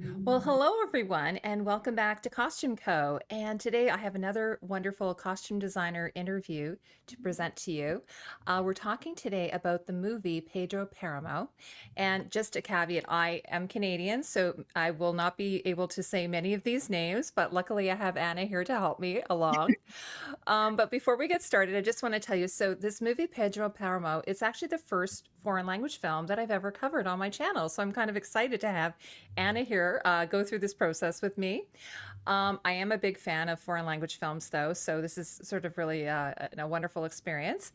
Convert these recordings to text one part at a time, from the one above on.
Well, hello everyone, and welcome back to Costume Co. And today I have another wonderful costume designer interview to present to you. We're talking today about the movie Pedro Páramo. And just a caveat, I am Canadian, so I will not be able to say many of these names, but luckily I have Anna here to help me along. But before we get started, I just want to tell you, so this movie, Pedro Páramo, it's actually the first foreign language film that I've ever covered on my channel. So I'm kind of excited to have Anna here go through this process with me. I am a big fan of foreign language films, though, so this is sort of really a wonderful experience.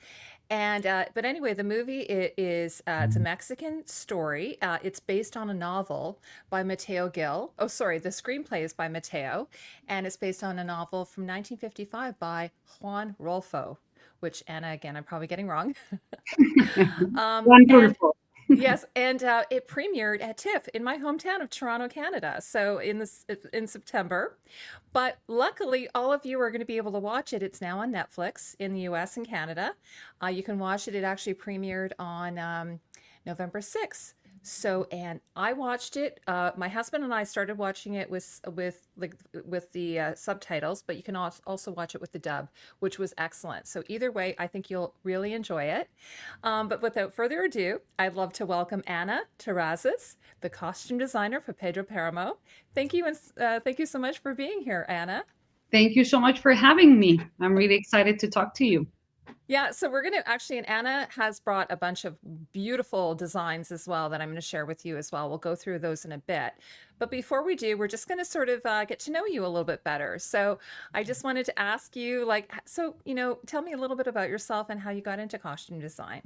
And but anyway, the movie it's a Mexican story. It's based on a novel by Mateo Gil. Oh, sorry, the screenplay is by Mateo, and it's based on a novel from 1955 by Juan Rulfo, which Anna, again, I'm probably getting wrong. Juan And Rulfo. yes, and it premiered at TIFF in my hometown of Toronto, Canada. So in September, but luckily all of you are going to be able to watch it. It's now on Netflix in the U.S. and Canada. You can watch it. It actually premiered on November 6th. So, and I watched it. My husband and I started watching it with the subtitles, but you can also watch it with the dub, which was excellent. So either way, I think you'll really enjoy it. But without further ado, I'd love to welcome Anna Terrazas, the costume designer for Pedro Páramo. Thank you, and thank you so much for being here, Anna. Thank you so much for having me. I'm really excited to talk to you. Yeah, so we're going to actually, and Anna has brought a bunch of beautiful designs as well that I'm going to share with you as well. We'll go through those in a bit. But before we do, we're just going to sort of get to know you a little bit better. So I just wanted to ask you, like, so, tell me a little bit about yourself and how you got into costume design.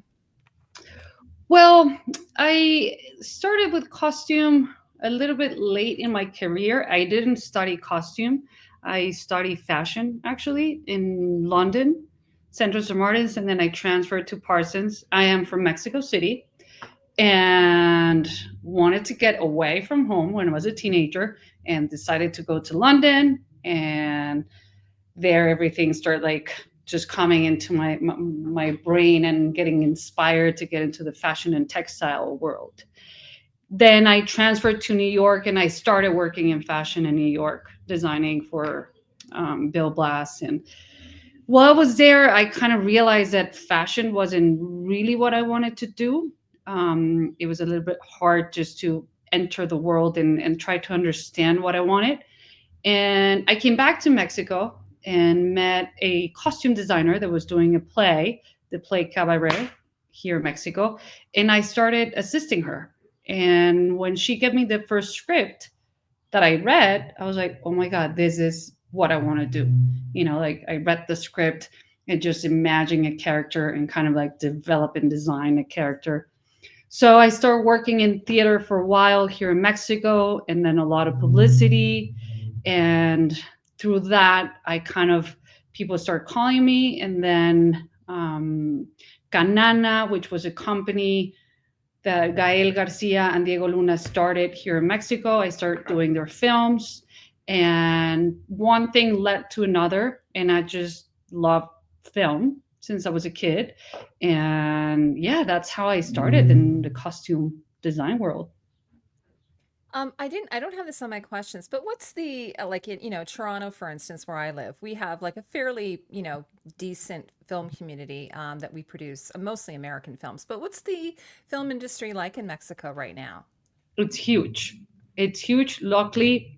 Well, I started with costume a little bit late in my career. I didn't study costume. I studied fashion actually in London, Central St. Martins, and then I transferred to Parsons. I am from Mexico City and wanted to get away from home when I was a teenager and decided to go to London, and there everything started like just coming into my brain and getting inspired to get into the fashion and textile world. Then I transferred to New York and I started working in fashion in New York, designing for Bill Blass. And while I was there, I kind of realized that fashion wasn't really what I wanted to do. It was a little bit hard just to enter the world and try to understand what I wanted. And I came back to Mexico and met a costume designer that was doing a play, the play Cabaret here in Mexico. And I started assisting her. And when she gave me the first script that I read, I was like, oh my God, this is what I want to do. Like I read the script and just imagine a character and kind of like develop and design a character. So I started working in theater for a while here in Mexico and then a lot of publicity. And through that, I kind of, people started calling me. And then Canana, which was a company that Gael Garcia and Diego Luna started here in Mexico, I started doing their films. And one thing led to another. And I just loved film since I was a kid. And yeah, that's how I started in the costume design world. I don't have this on my questions, but what's the like in, Toronto, for instance, where I live, we have like a fairly, decent film community that we produce mostly American films. But what's the film industry like in Mexico right now? It's huge. It's huge. Luckily,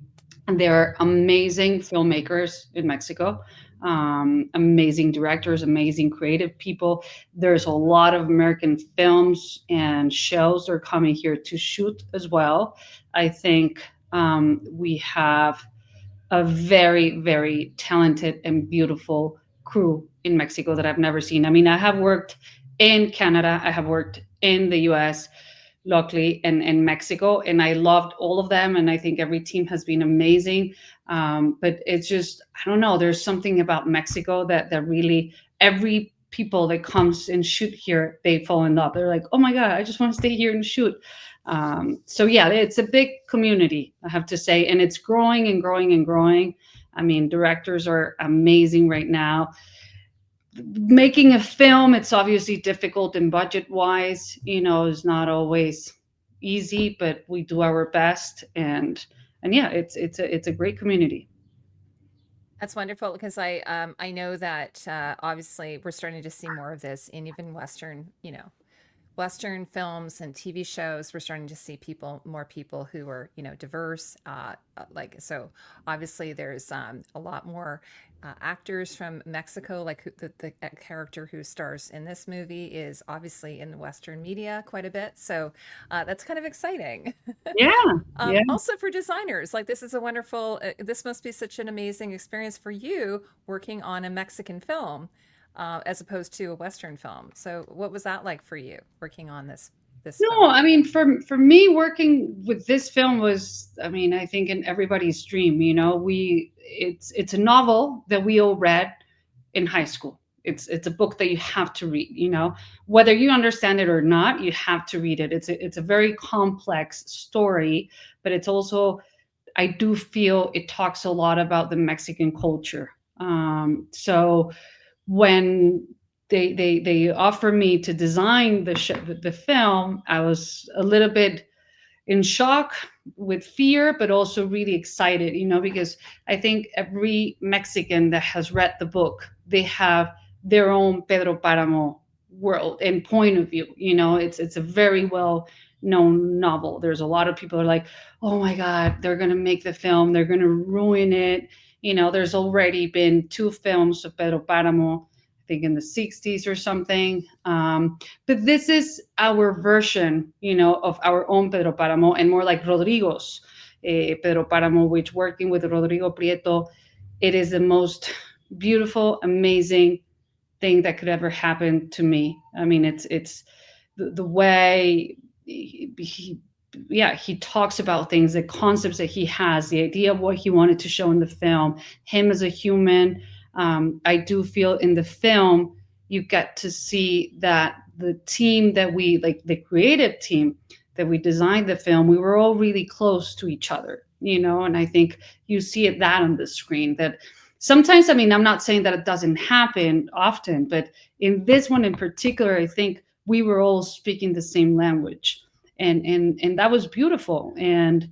there are amazing filmmakers in Mexico, amazing directors, amazing creative people. There's a lot of American films and shows that are coming here to shoot as well. I think we have a very, very talented and beautiful crew in Mexico that I've never seen. I mean, I have worked in Canada, I have worked in the US, luckily, and Mexico, and I loved all of them. And I think every team has been amazing. But it's just, I don't know, there's something about Mexico that really, every people that comes and shoot here, they fall in love. They're like, oh my God, I just want to stay here and shoot. So yeah, it's a big community, I have to say, and it's growing and growing and growing. I mean, directors are amazing right now. Making a film, it's obviously difficult and budget wise, is not always easy, but we do our best. And and yeah, it's a great community. That's wonderful because I know that obviously we're starting to see more of this in even Western, Western films and TV shows. We're starting to see more people who are, diverse. Like, so obviously there's a lot more actors from Mexico. Like the character who stars in this movie is obviously in the Western media quite a bit. So that's kind of exciting. Yeah, yeah. Also for designers, like this is a wonderful, this must be such an amazing experience for you working on a Mexican film as opposed to a Western film. So what was that like for you working on this No, film? I mean, for me, working with this film was, I mean, I think in everybody's dream. It's a novel that we all read in high school. It's a book that you have to read. Whether you understand it or not, you have to read it. It's a very complex story, but it's also, I do feel it talks a lot about the Mexican culture. So when they offered me to design the film, I was a little bit in shock, with fear, but also really excited, because I think every Mexican that has read the book, they have their own Pedro Páramo world and point of view. It's a very well known novel. There's a lot of people are like, oh my God, they're going to make the film, they're going to ruin it. There's already been two films of Pedro Páramo, I think in the 60s or something. But this is our version, of our own Pedro Páramo, and more like Rodrigo's Pedro Páramo, which, working with Rodrigo Prieto, it is the most beautiful, amazing thing that could ever happen to me. I mean, it's the way he talks about things, the concepts that he has, the idea of what he wanted to show in the film, him as a human. I do feel in the film you get to see that the team that we, like the creative team that we designed the film, we were all really close to each other, and I think you see it that on the screen, that sometimes, I mean, I'm not saying that it doesn't happen often, but in this one in particular, I think we were all speaking the same language, and that was beautiful. And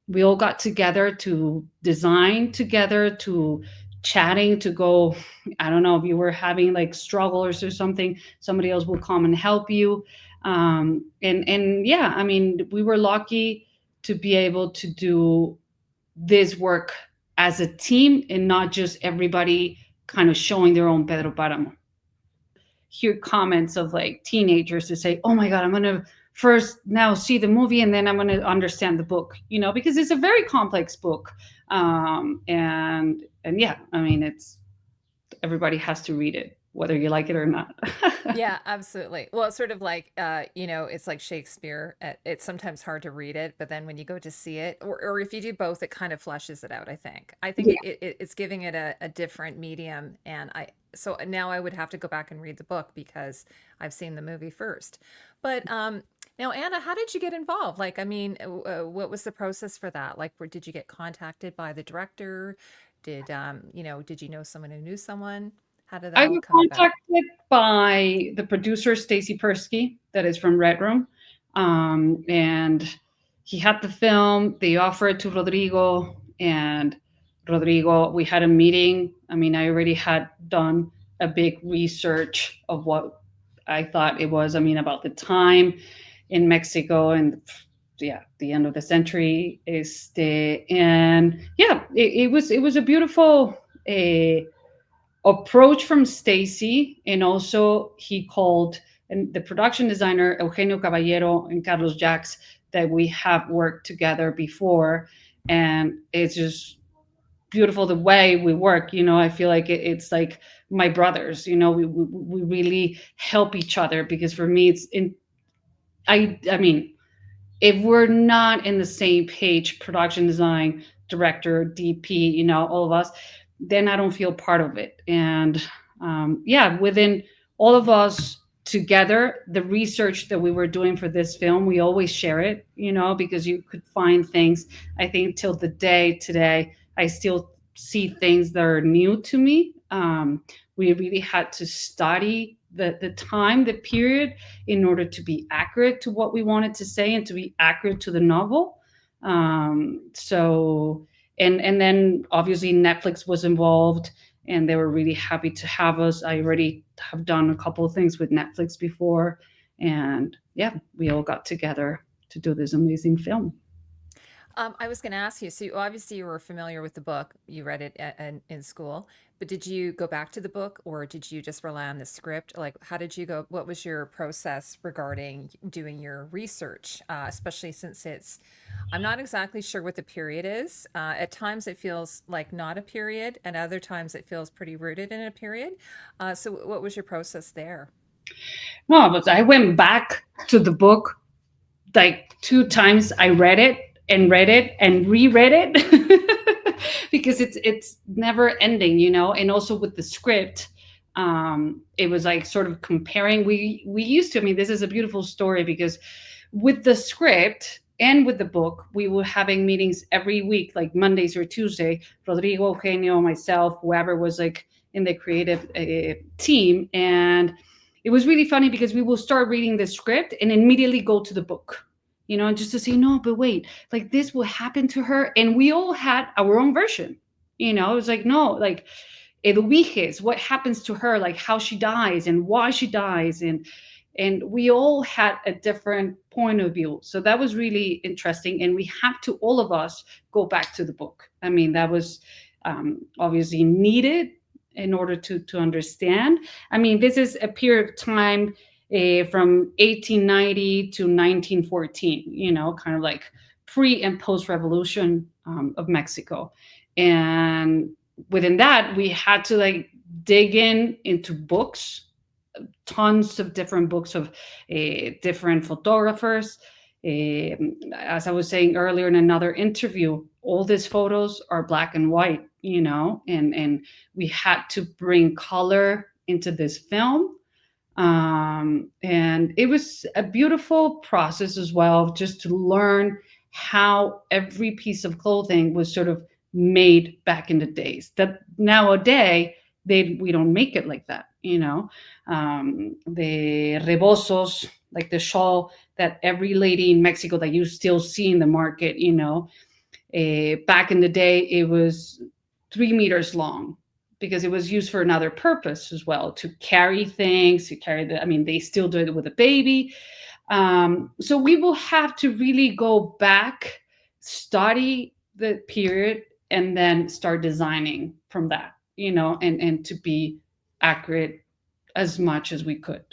we all got together to design together, to chatting, to go, I don't know, if you were having like struggles or something, somebody else will come and help you. And yeah, I mean, we were lucky to be able to do this work as a team, and not just everybody kind of showing their own Pedro Páramo. Hear comments of like teenagers to say, "Oh my God, I'm gonna first now see the movie and then I'm gonna understand the book," because it's a very complex book. And yeah, I mean, it's, everybody has to read it, whether you like it or not. Yeah, absolutely. Well, it's sort of like, it's like Shakespeare. It's sometimes hard to read it, but then when you go to see it, or if you do both, it kind of fleshes it out, I think. I think Yeah. it's giving it a different medium. And so now I would have to go back and read the book because I've seen the movie first. But now, Anna, how did you get involved? Like, I mean, what was the process for that? Like, did you get contacted by the director? Did you know someone who knew someone? How did that I all was come about? contacted by the producer Stacy Persky, that is from Red Room, and he had the film. They offered to Rodrigo, and Rodrigo. We had a meeting. I mean, I already had done a big research of what I thought it was. I mean, about the time in Mexico and, yeah, the end of the century is and yeah, it was a beautiful. Approach from Stacy, and also he called, and the production designer Eugenio Caballero and Carlos Jacques, that we have worked together before, and it's just beautiful the way we work. I feel like it's like my brothers. We really help each other, because for me it's in. I mean, if we're not in the same page, production design, director, DP, all of us, then I don't feel part of it. And yeah, within all of us together, the research that we were doing for this film, we always share it, because you could find things. I think till the day today, I still see things that are new to me. We really had to study the time, the period, in order to be accurate to what we wanted to say and to be accurate to the novel. So and then obviously Netflix was involved, and they were really happy to have us. I already have done a couple of things with Netflix before, and yeah, we all got together to do this amazing film. I was going to ask you, so obviously you were familiar with the book, you read it in school, but did you go back to the book or did you just rely on the script? Like, how did you go? What was your process regarding doing your research, especially since I'm not exactly sure what the period is. At times it feels like not a period, and other times it feels pretty rooted in a period. So, what was your process there? No, but I went back to the book like two times. I read it and reread it because it's never ending, you know. And also with the script, it was like sort of comparing. We used to. I mean, this is a beautiful story because with the script and with the book, we were having meetings every week, like Mondays or Tuesday. Rodrigo, Eugenio, myself, whoever was like in the creative team, and it was really funny because we will start reading the script and immediately go to the book, you know, just to say, no, but wait, like this will happen to her. And we all had our own version, you know, it was like, no, like Eduviges, what happens to her, like how she dies and why she dies. And we all had a different point of view. So that was really interesting. And we have to, all of us, go back to the book. I mean, that was obviously needed in order to understand. I mean, this is a period of time from 1890 to 1914, you know, kind of like pre and post revolution of Mexico. And within that, we had to like dig in into books, tons of different books of different photographers. As I was saying earlier in another interview, all these photos are black and white, you know, and we had to bring color into this film. And it was a beautiful process as well, just to learn how every piece of clothing was sort of made back in the days. That nowadays we don't make it like that, you know. The rebosos, like the shawl that every lady in Mexico that you still see in the market, you know, back in the day, it was 3 meters long because it was used for another purpose as well, to carry things, to carry the, I mean, they still do it with a baby. So we will have to really go back, study the period, and then start designing from that, you know, and to be accurate as much as we could.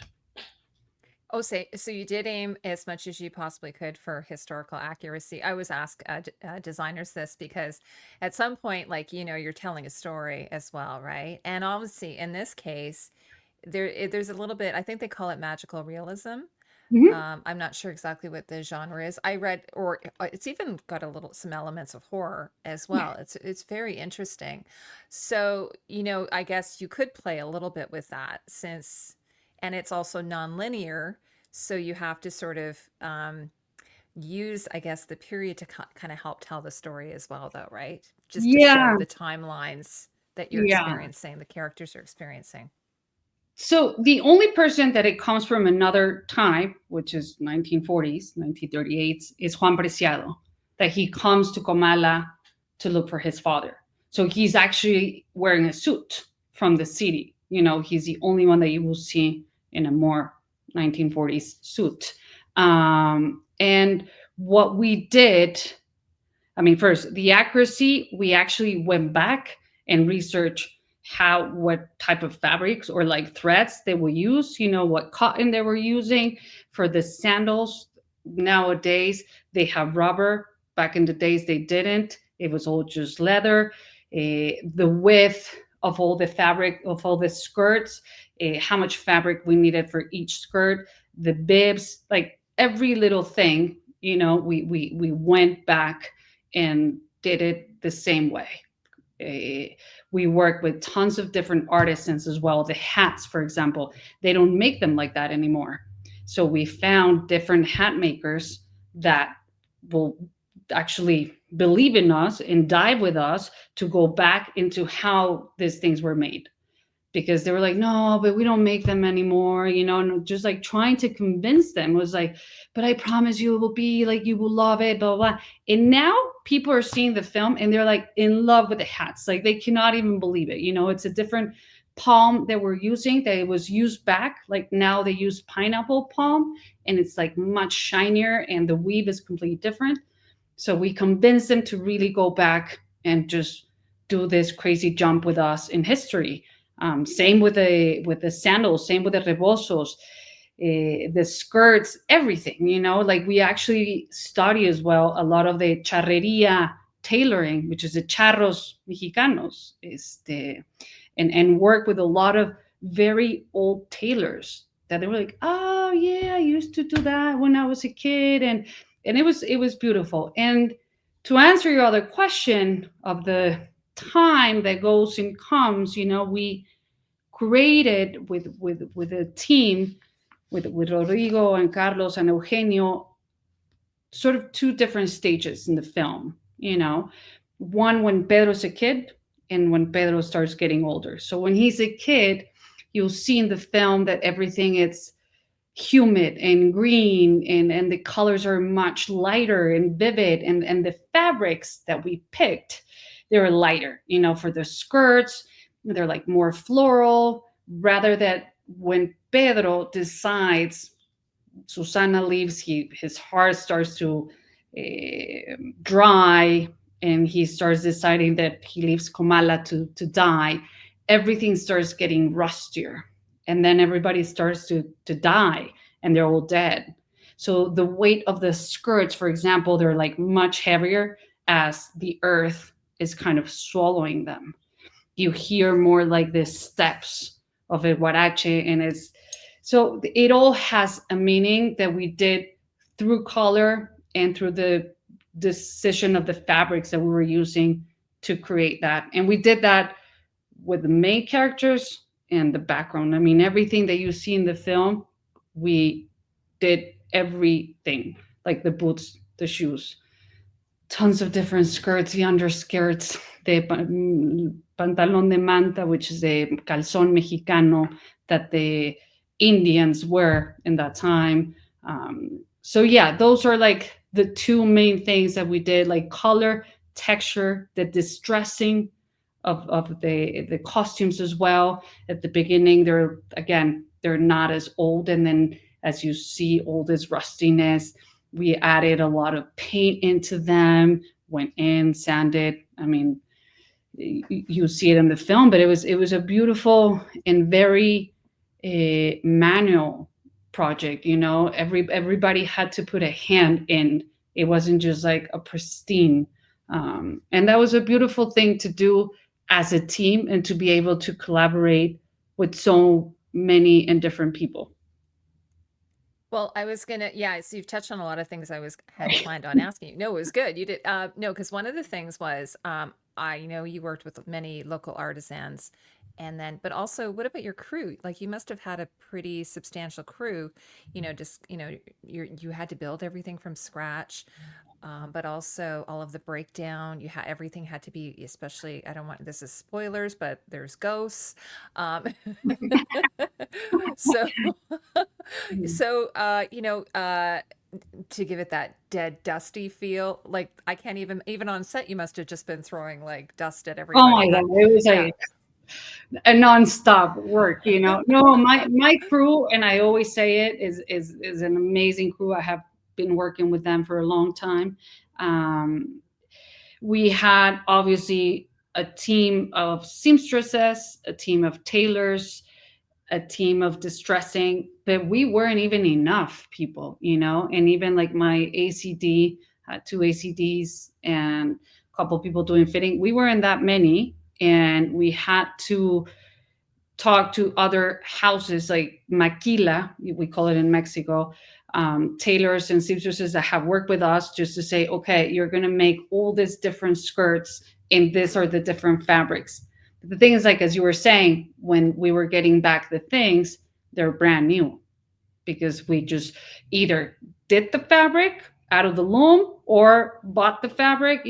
Oh, say so you did aim as much as you possibly could for historical accuracy. I always ask designers this because at some point, like, you're telling a story as well, right? And obviously, in this case, there's a little bit, I think they call it magical realism. Mhm. I'm not sure exactly what the genre is. I read, or it's even got some elements of horror as well. It's very interesting. So, I guess you could play a little bit with that and it's also nonlinear. So you have to sort of use, I guess, the period to kind of help tell the story as well, though, right? Just to show Yeah, the timelines that you're yeah. experiencing, the characters are experiencing. So the only person that it comes from another time, which is 1940s, 1938, is Juan Preciado, that he comes to Comala to look for his father. So he's actually wearing a suit from the city. You know, he's the only one that you will see in a more 1940s suit. And what we did, I mean, first, the accuracy, we actually went back and researched what type of fabrics or like threads they will use, you know, what cotton they were using for the sandals. Nowadays, they have rubber. Back in the days, they didn't. It was all just leather. The width of all the fabric, of all the skirts, how much fabric we needed for each skirt, the bibs, like every little thing, you know, we went back and did it the same way. We work with tons of different artisans as well. The hats, for example, they don't make them like that anymore. So we found different hat makers that will actually believe in us and dive with us to go back into how these things were made. because they were like, no, but we don't make them anymore, and just like trying to convince them was like, but I promise you it will be like, you will love it, blah, blah, blah. And now people are seeing the film and they're like in love with the hats. Like they cannot even believe it. It's a different palm that we're using that it was used back. Like now they use pineapple palm and it's like much shinier and the weave is completely different. So we convinced them to really go back and just do this crazy jump with us in history. Same with the sandals, same with the rebosos, the skirts, everything. Like we actually study as well a lot of the charreria tailoring, which is the charros mexicanos, and work with a lot of very old tailors that they were like, oh yeah, I used to do that when I was a kid, and it was beautiful. And to answer your other question of the time that goes and comes, we created with a team with Rodrigo and Carlos and Eugenio sort of two different stages in the film. One when Pedro's a kid and when Pedro starts getting older. So when he's a kid, you'll see in the film that everything is humid and green, and the colors are much lighter and vivid, and the fabrics that we picked, they're lighter, for the skirts, they're like more floral, rather that when Pedro decides, Susana leaves, his heart starts to dry, and he starts deciding that he leaves Comala to die. Everything starts getting rustier, and then everybody starts to die, and they're all dead. So the weight of the skirts, for example, they're like much heavier as the earth is kind of swallowing them. You hear more like the steps of a huarache, and it all has a meaning that we did through color and through the decision of the fabrics that we were using to create that. And we did that with the main characters and the background. I mean, everything that you see in the film, we did everything, like the boots, the shoes, tons of different skirts, the underskirts, the pantalon de manta, which is a calzón mexicano that the Indians wear in that time. So yeah, those are like the two main things that we did, like color, texture, the distressing of the costumes as well. At the beginning, they're not as old, and then as you see all this rustiness, we added a lot of paint into them, went in, sanded. I mean, you see it in the film, but it was a beautiful and very manual project. Everybody had to put a hand in. It wasn't just like a pristine, and that was a beautiful thing to do as a team, and to be able to collaborate with so many and different people. Well, I was gonna, yeah, so you've touched on a lot of things I had planned on asking you. No, it was good. You did, no, because one of the things was, I know you worked with many local artisans, and then, but also, what about your crew? Like, you must have had a pretty substantial crew, just, you had to build everything from scratch, but also all of the breakdown. Everything had to be, especially, I don't want, this is spoilers, but there's ghosts. Um, so, so, to give it that dead, dusty feel, like I can't even on set, you must have just been throwing like dust at Oh my everybody. god, That, it was yeah. like a nonstop work. No, my crew, and I always say it, is an amazing crew. I have been working with them for a long time. Um, we had obviously a team of seamstresses, a team of tailors, a team of distressing, but we weren't even enough people. And even like my ACD had two ACDs and a couple people doing fitting. We weren't that many, and we had to talk to other houses like maquila, we call it in Mexico, tailors and seamstresses that have worked with us, just to say, okay, you're going to make all these different skirts, and these are the different fabrics. But the thing is, like, as you were saying, when we were getting back the things, they're brand new, because we just either did the fabric out of the loom or bought the fabric.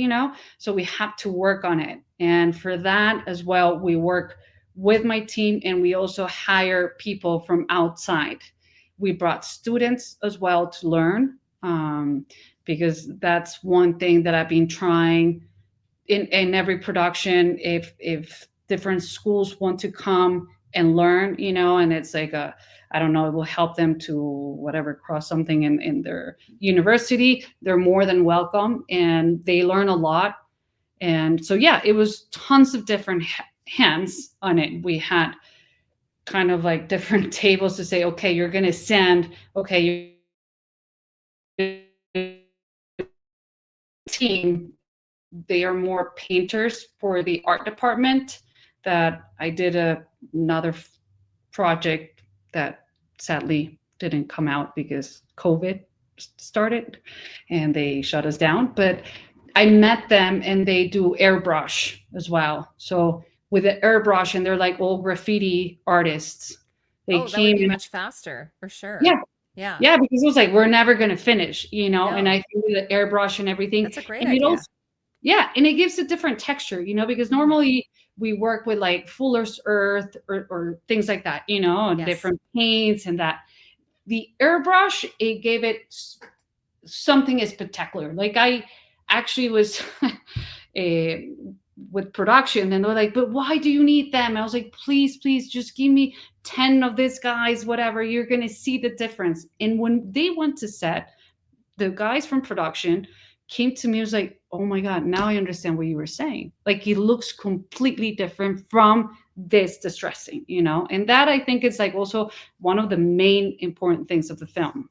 So we have to work on it. And for that as well, we work with my team, and we also hire people from outside. We brought students as well to learn, because that's one thing that I've been trying in every production. If different schools want to come and learn, and it's like a, I don't know, it will help them to whatever, cross something in their university, they're more than welcome, and they learn a lot. And so yeah, it was tons of different hands on it. We had kind of like different tables to say, okay, you're going to send, okay, team, they are more painters for the art department. That I did another project that sadly didn't come out because COVID started and they shut us down. But I met them, and they do airbrush as well. So with the airbrush, and they're like all graffiti artists. They Oh, that would came be and much faster for sure. yeah, Yeah. yeah, because it was like we're never gonna finish, and No, I think the airbrush and everything, that's a great and it idea. also, yeah, and it gives a different texture, because Mhm. normally we work with like Fuller's Earth, or things like that, and Yes. different paints, and that the airbrush, it gave it something spectacular. Like I actually was eh, with production, and they're like, but why do you need them? I was like, please, please, just give me 10 of these guys, whatever, you're gonna see the difference. And when they went to set, the guys from production came to me, was like, oh my god, now I understand what you were saying. Like it looks completely different from this distressing, and that I think is like also one of the main important things of the film.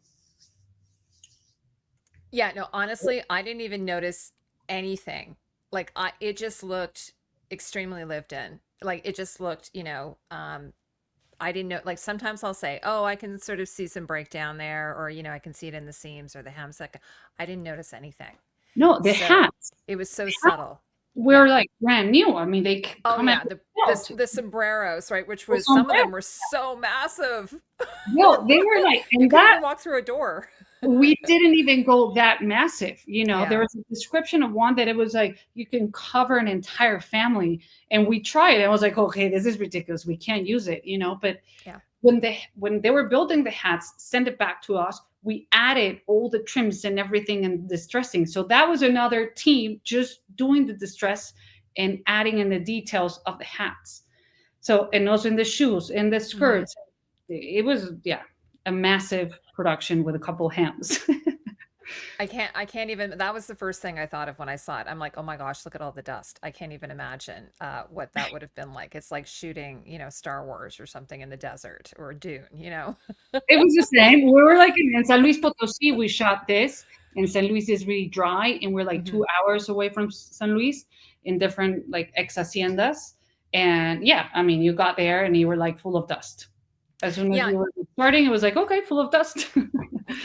Yeah, no, honestly, I didn't even notice anything. Like it just looked extremely lived in. Like it just looked, I didn't know, like sometimes I'll say, "Oh, I can sort of see some breakdown there," or I can see it in the seams or the hems. Like I didn't notice anything. No, the So hats it was so subtle. were Yeah. like brand new. I mean, they Oh come out yeah, of the the the belt. the sombreros, right? Which The was some of them sombrero. were so massive. No, they were like, You and couldn't that even walk through a door. we didn't even go that massive. There Yeah. was a description of one that it was like you can cover an entire family, and we tried it. I was like, okay, this is ridiculous. We can't use it. But Yeah. when they were building the hats, send it back to us. We added all the trims and everything and distressing. So that was another team just doing the distress and adding in the details of the hats. So, and also in the shoes and the Mhm. skirts, it was, yeah, a massive production with a couple hands. I can't even, that was the first thing I thought of when I saw it. I'm like, oh my gosh, look at all the dust. I can't even imagine what that would have been like. It's like shooting, Star Wars or something in the desert or Dune. It was the same. We were like in San Luis Potosí, we shot this, and San Luis is really dry, and we're like Hmm. 2 hours away from San Luis in different like ex haciendas. And yeah, I mean, you got there and you were like full of dust. As soon as Yeah, we were starting, it was like, okay, full of dust.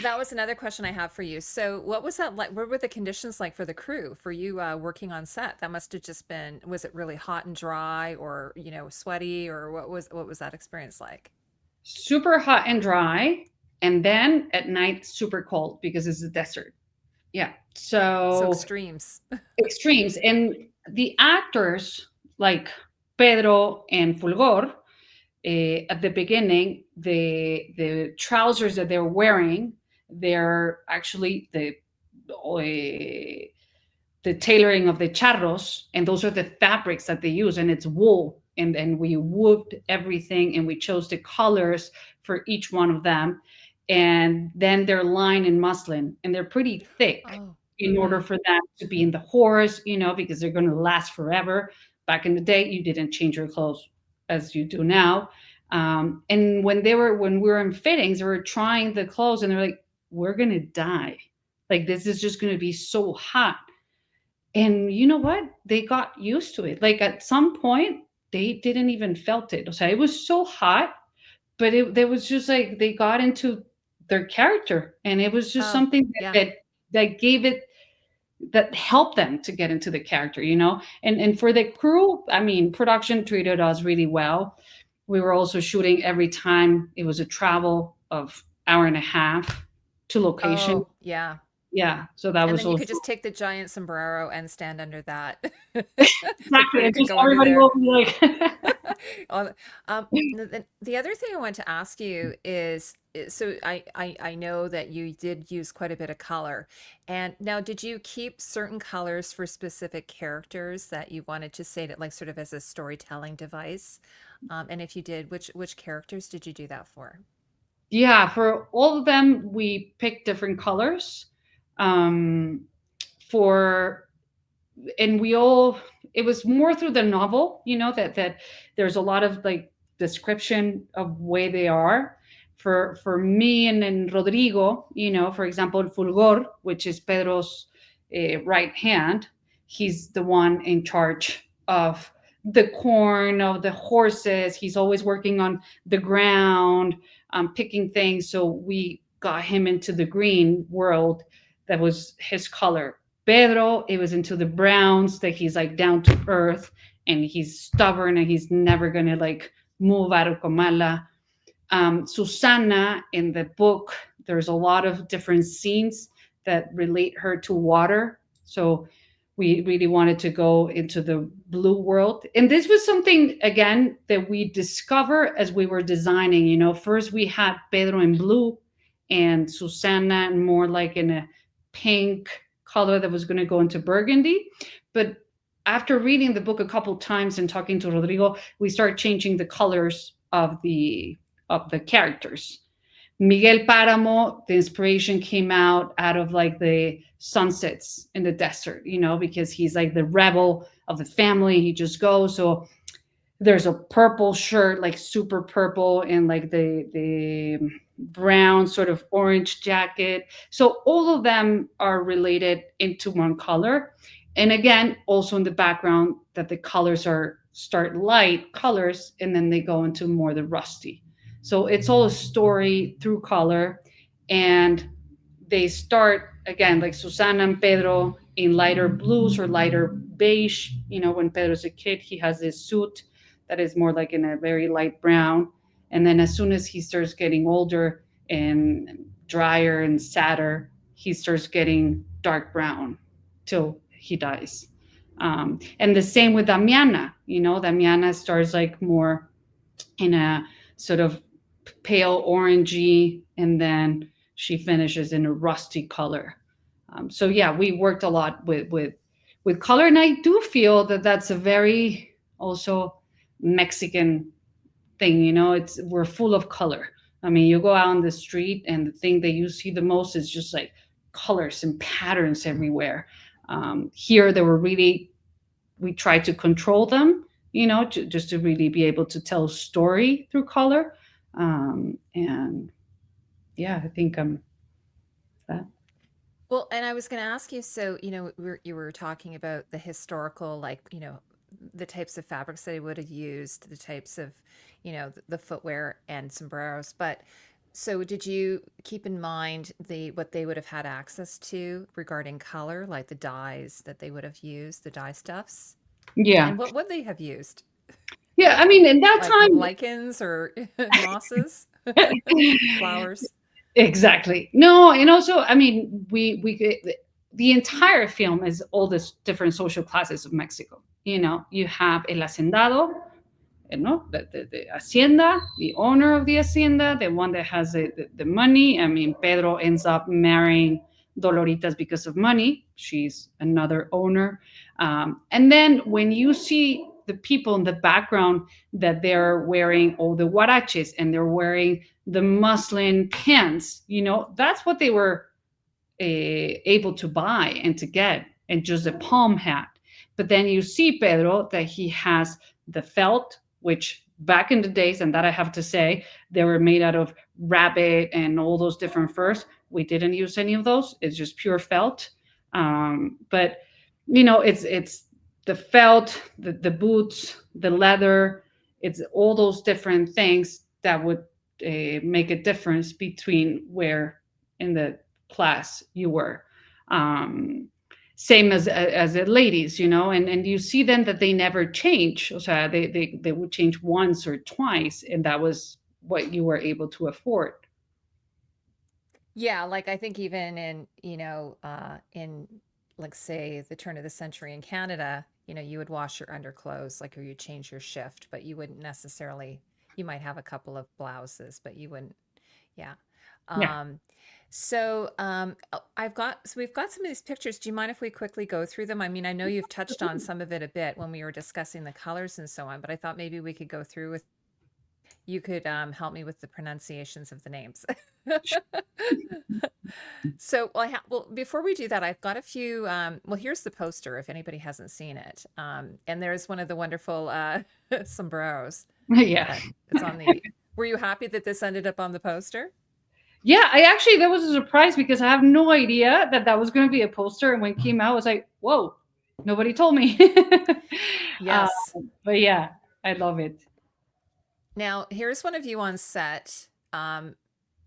that was another question I have for you. So, what was that like? What were the conditions like for the crew, for you working on set? That must have just been, was it really hot and dry or, sweaty, or what was that experience like? Super hot and dry. And then at night, super cold because it's a desert. Yeah. So So extremes. extremes. And the actors like Pedro and Fulgor, at the beginning, the trousers that they're wearing, they're actually the tailoring of the charros, and those are the fabrics that they use, and it's wool. And then we wooved everything, and we chose the colors for each one of them, and then they're lined in muslin, and they're pretty thick Oh. in order Mm-hmm. for them to be in the horse, because they're going to last forever. Back in the day, you didn't change your clothes as you do now. And when we were in fittings, they were trying the clothes, and they're like, "We're gonna die. Like this is just gonna be so hot." And you know what? They got used to it. Like at some point, they didn't even felt it. So it was so hot, but there was just like they got into their character, and it was just Oh, something yeah. that gave it, that helped them to get into the character. And for the crew, I mean, production treated us really well. We were also shooting every time. It was a travel of hour and a half to location. Oh, yeah. Yeah, so that And was then you also could just take the giant sombrero and stand under that. The exactly, crew and could just go under everybody there. will be like, On- the other thing I want to ask you is so I know that you did use quite a bit of color. And now, did you keep certain colors for specific characters that you wanted to say that like sort of as a storytelling device? And if you did, which characters did you do that for? yeah, for all of them, we picked different colors. Um, for and we all it was more through the novel, that there's a lot of like description of where they are. For me and Rodrigo, for example, Fulgor, which is Pedro's right hand, he's the one in charge of the corn, of the horses. He's always working on the ground, picking things. So we got him into the green world. That was his color. Pedro, it was into the browns, that he's like down to earth and he's stubborn and he's never gonna like move out of Comala. Susana, in the book, there's a lot of different scenes that relate her to water. So we really wanted to go into the blue world. And this was something, again, that we discover as we were designing. First we had Pedro in blue and Susana more like in a pink color that was going to go into burgundy. But after reading the book a couple times and talking to Rodrigo, we start changing the colors of the characters. Miguel Páramo, the inspiration came out of like the sunsets in the desert, because he's like the rebel of the family. He just goes. So there's a purple shirt, like super purple, and like the brown sort of orange jacket. So all of them are related into one color. And again, also in the background, that the colors are start light colors and then they go into more the rusty. So it's all a story through color. And they start again like Susana and Pedro in lighter blues or lighter beige. When Pedro's a kid, he has this suit that is more like in a very light brown. And then as soon as he starts getting older and drier and sadder, he starts getting dark brown till he dies. And the same with Damiana. Damiana starts like more in a sort of pale orangey, and then she finishes in a rusty color. So yeah, we worked a lot with color, and I do feel that that's a very also Mexican thing. It's we're full of color. I mean, you go out on the street, and the thing that you see the most is just like colors and patterns everywhere. Here, they were really we tried to control them, just to really be able to tell a story through color. And yeah, I think that. Well, and I was going to ask you, so, you were talking about the historical, like, the types of fabrics that they would have used, the types of, the footwear and sombreros. But so did you keep in mind what they would have had access to regarding color, like the dyes that they would have used, the dye stuffs? Yeah, And what would they have used? yeah. I mean, in that Like time, lichens or mosses, flowers? exactly. No, and also, I mean, the entire film is all these different social classes of Mexico. You have el hacendado, the hacienda, the owner of the hacienda, the one that has the money. I mean, Pedro ends up marrying Doloritas because of money. She's another owner. And then when you see the people in the background, that they're wearing all the huaraches and they're wearing the muslin pants, that's what they were able to buy and to get, and just a palm hat. But then you see Pedro that he has the felt, which back in the days, and that I have to say, they were made out of rabbit and all those different furs. We didn't use any of those. It's just pure felt. But it's the felt, the boots, the leather. It's all those different things that would make a difference between where in the class you were. Um, Same as the ladies, and you see then that they never change. O sea, they would change once or twice, and that was what you were able to afford. Yeah, like I think even in, in like say the turn of the century in Canada, you would wash your underclothes, like or you change your shift, but you wouldn't necessarily, you might have a couple of blouses, but you wouldn't, yeah. Yeah. Um, so we've got some of these pictures. Do you mind if we quickly go through them? I mean, I know you've touched on some of it a bit when we were discussing the colors and so on, but I thought maybe we could go through with, you could help me with the pronunciations of the names. So, well, before we do that, I've got a few. Well, here's the poster if anybody hasn't seen it. And there's one of the wonderful sombreros Yeah. that it's on the. Were you happy that this ended up on the poster? Yeah, I actually that was a surprise because I have no idea that that was going to be a poster, and when it came out, I was like, "Whoa, nobody told me." uh, Yes. but yeah, I love it. Now, here's one of you on set.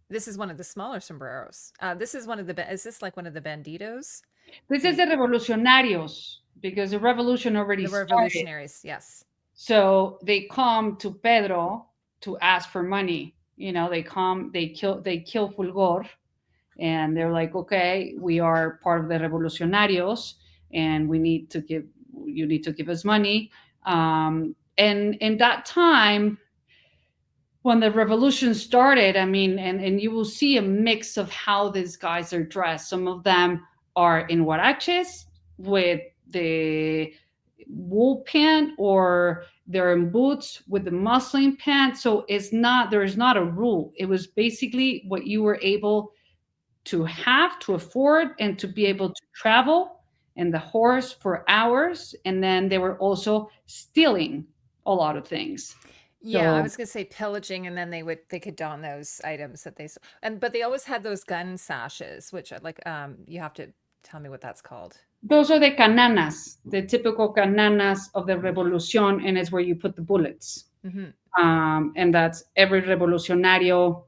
This is one of the smaller sombreros. This is one of the. Is this like one of the banditos? This is The the revolucionarios because the revolution already the started. revolutionaries. Yes. So they come to Pedro to ask for money. They come, they kill Fulgor, and they're like, okay, we are part of the revolucionarios, and you need to give us money. And in that time, when the revolution started, I mean, and you will see a mix of how these guys are dressed. Some of them are in huaraches with the wool pant, or they're in boots with the muslin pant. So there's not a rule. It was basically what you were able to have to afford and to be able to travel and the horse for hours. And then they were also stealing a lot of things. Yeah, I So was gonna say pillaging, and then they could don those items that and but they always had those gun sashes, which like you have to tell me what that's called. those are the cananas, the typical cananas of the revolucion, and it's where you put the bullets. Hmm. And that's every revolucionario,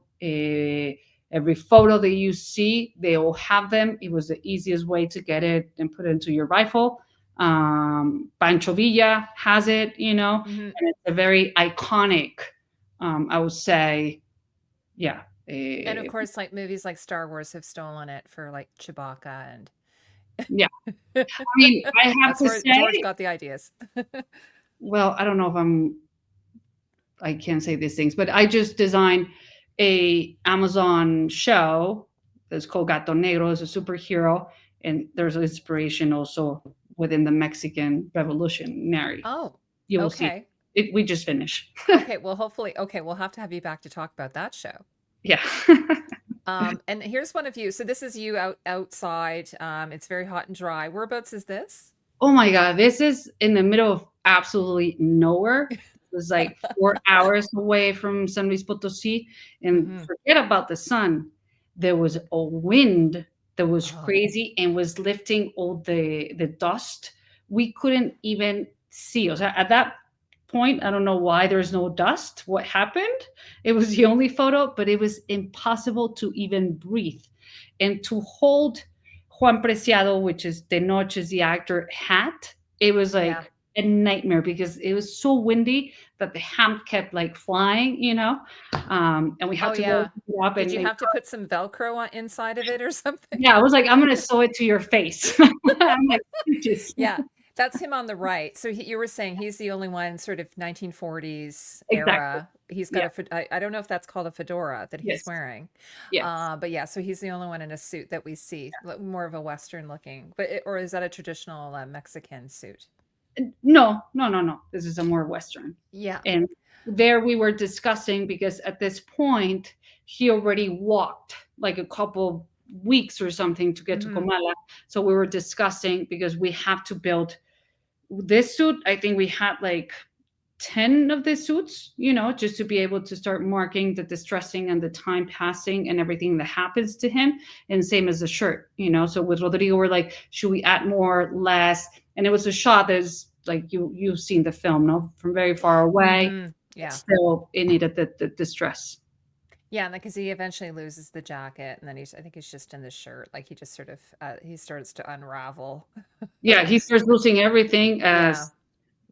every photo that you see, they all have them. It was the easiest way to get it and put it into your rifle. Pancho Villa has it, Hmm. and it's a very iconic, I would say, yeah. And of course, like movies like Star Wars have stolen it for like Chewbacca, and Yeah. I mean, I have that's to where George say, got the ideas. well, I don't know if I can't say these things, but I just designed a Amazon show that's called Gato Negro. It's a superhero, and there's inspiration also within the Mexican Revolutionary. Oh, You will see. okay. We just finished. Okay, well, hopefully, okay, we'll have to have you back to talk about that show. Yeah. And here's one of you. So this is you outside. It's very hot and dry. Whereabouts is this? Oh my God, this is in the middle of absolutely nowhere. It was like 4 hours away from San Luis Potosí. And Hmm. forget about the sun. There was a wind that was Oh, crazy and was lifting all the dust. We couldn't even see. So at that point, I don't know why there's no dust. What happened? It was the only photo, but it was impossible to even breathe. And to hold Juan Preciado, which is Tenoch, is the actor, hat, it was yeah. like a nightmare because it was so windy that the ham kept like flying, and we Oh, had to go yeah. pick it up Did you and have to put some Velcro on inside of it or something? yeah, I was like, I'm gonna sew it to your face. I'm like, just Yeah, that's him on the right. So you were saying he's the only one sort of 1940s exactly. era. He's got Yeah. a, I don't know if that's called a fedora that he's Yes. wearing. Yes. But yeah, so he's the only one in a suit that we see, more of a Western looking, or is that a traditional Mexican suit? No, no, no, no. This is a more Western. Yeah. And there we were discussing because at this point he already walked like a couple weeks or something to get to Hmm. Comala. So we were discussing because we have to build this suit. I think we had like 10 of the suits, just to be able to start marking the distressing and the time passing and everything that happens to him. And same as the shirt. So with Rodrigo, we're like, should we add more, less? And it was a shot that's like you've seen the film, no, from very far away, Hmm. but Yeah. still it needed the distress. Yeah, and because he eventually loses the jacket, and then I think he's just in the shirt. Like he just sort of, he starts to unravel. Yeah, he starts losing everything Yeah. as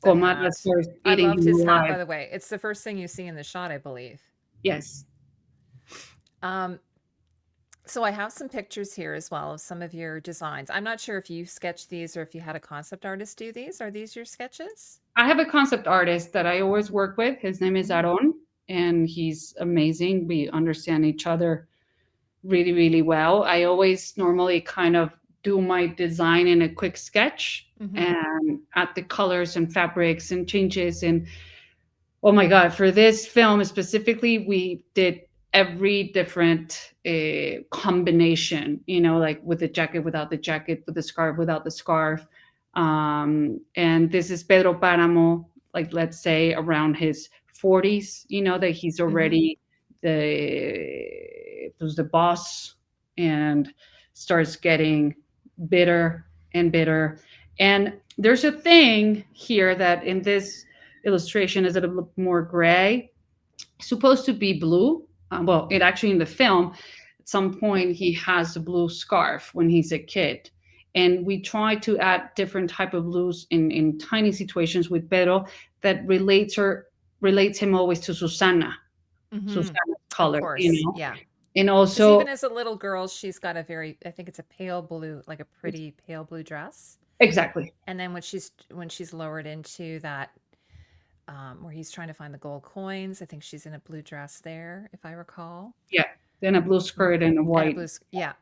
The Comala hat. starts I eating loved him his hat, alive. by the way. It's the first thing you see in the shot, I believe. Yes. Um, So I have some pictures here as well of some of your designs. I'm not sure if you sketched these or if you had a concept artist do these. Are these your sketches? I have a concept artist that I always work with. His name is Hmm. Aaron, and he's amazing. We understand each other really, really well. I always normally kind of do my design in a quick sketch Hmm. and add the colors and fabrics and changes. And oh my God, for this film specifically, we did every different combination, like with the jacket, without the jacket, with the scarf, without the scarf. And this is Pedro Páramo, like let's say around his 40s, that he's Hmm. already was the boss and starts getting bitter and bitter. And there's a thing here that in this illustration is a little more gray. It's supposed to be blue. Well, it actually in the film, at some point he has a blue scarf when he's a kid. And we try to add different type of blues in tiny situations with Pedro that relates him always to Hmm. Susana's Of color, course. Yeah. and Because also even as a little girl, she's got a very, I think it's a pale blue, like a pretty pale blue dress. exactly, And then when she's lowered into that where he's trying to find the gold coins, I think she's in a blue dress there, if I recall. yeah. Then a blue Mm. skirt and a And a white, blue, yeah.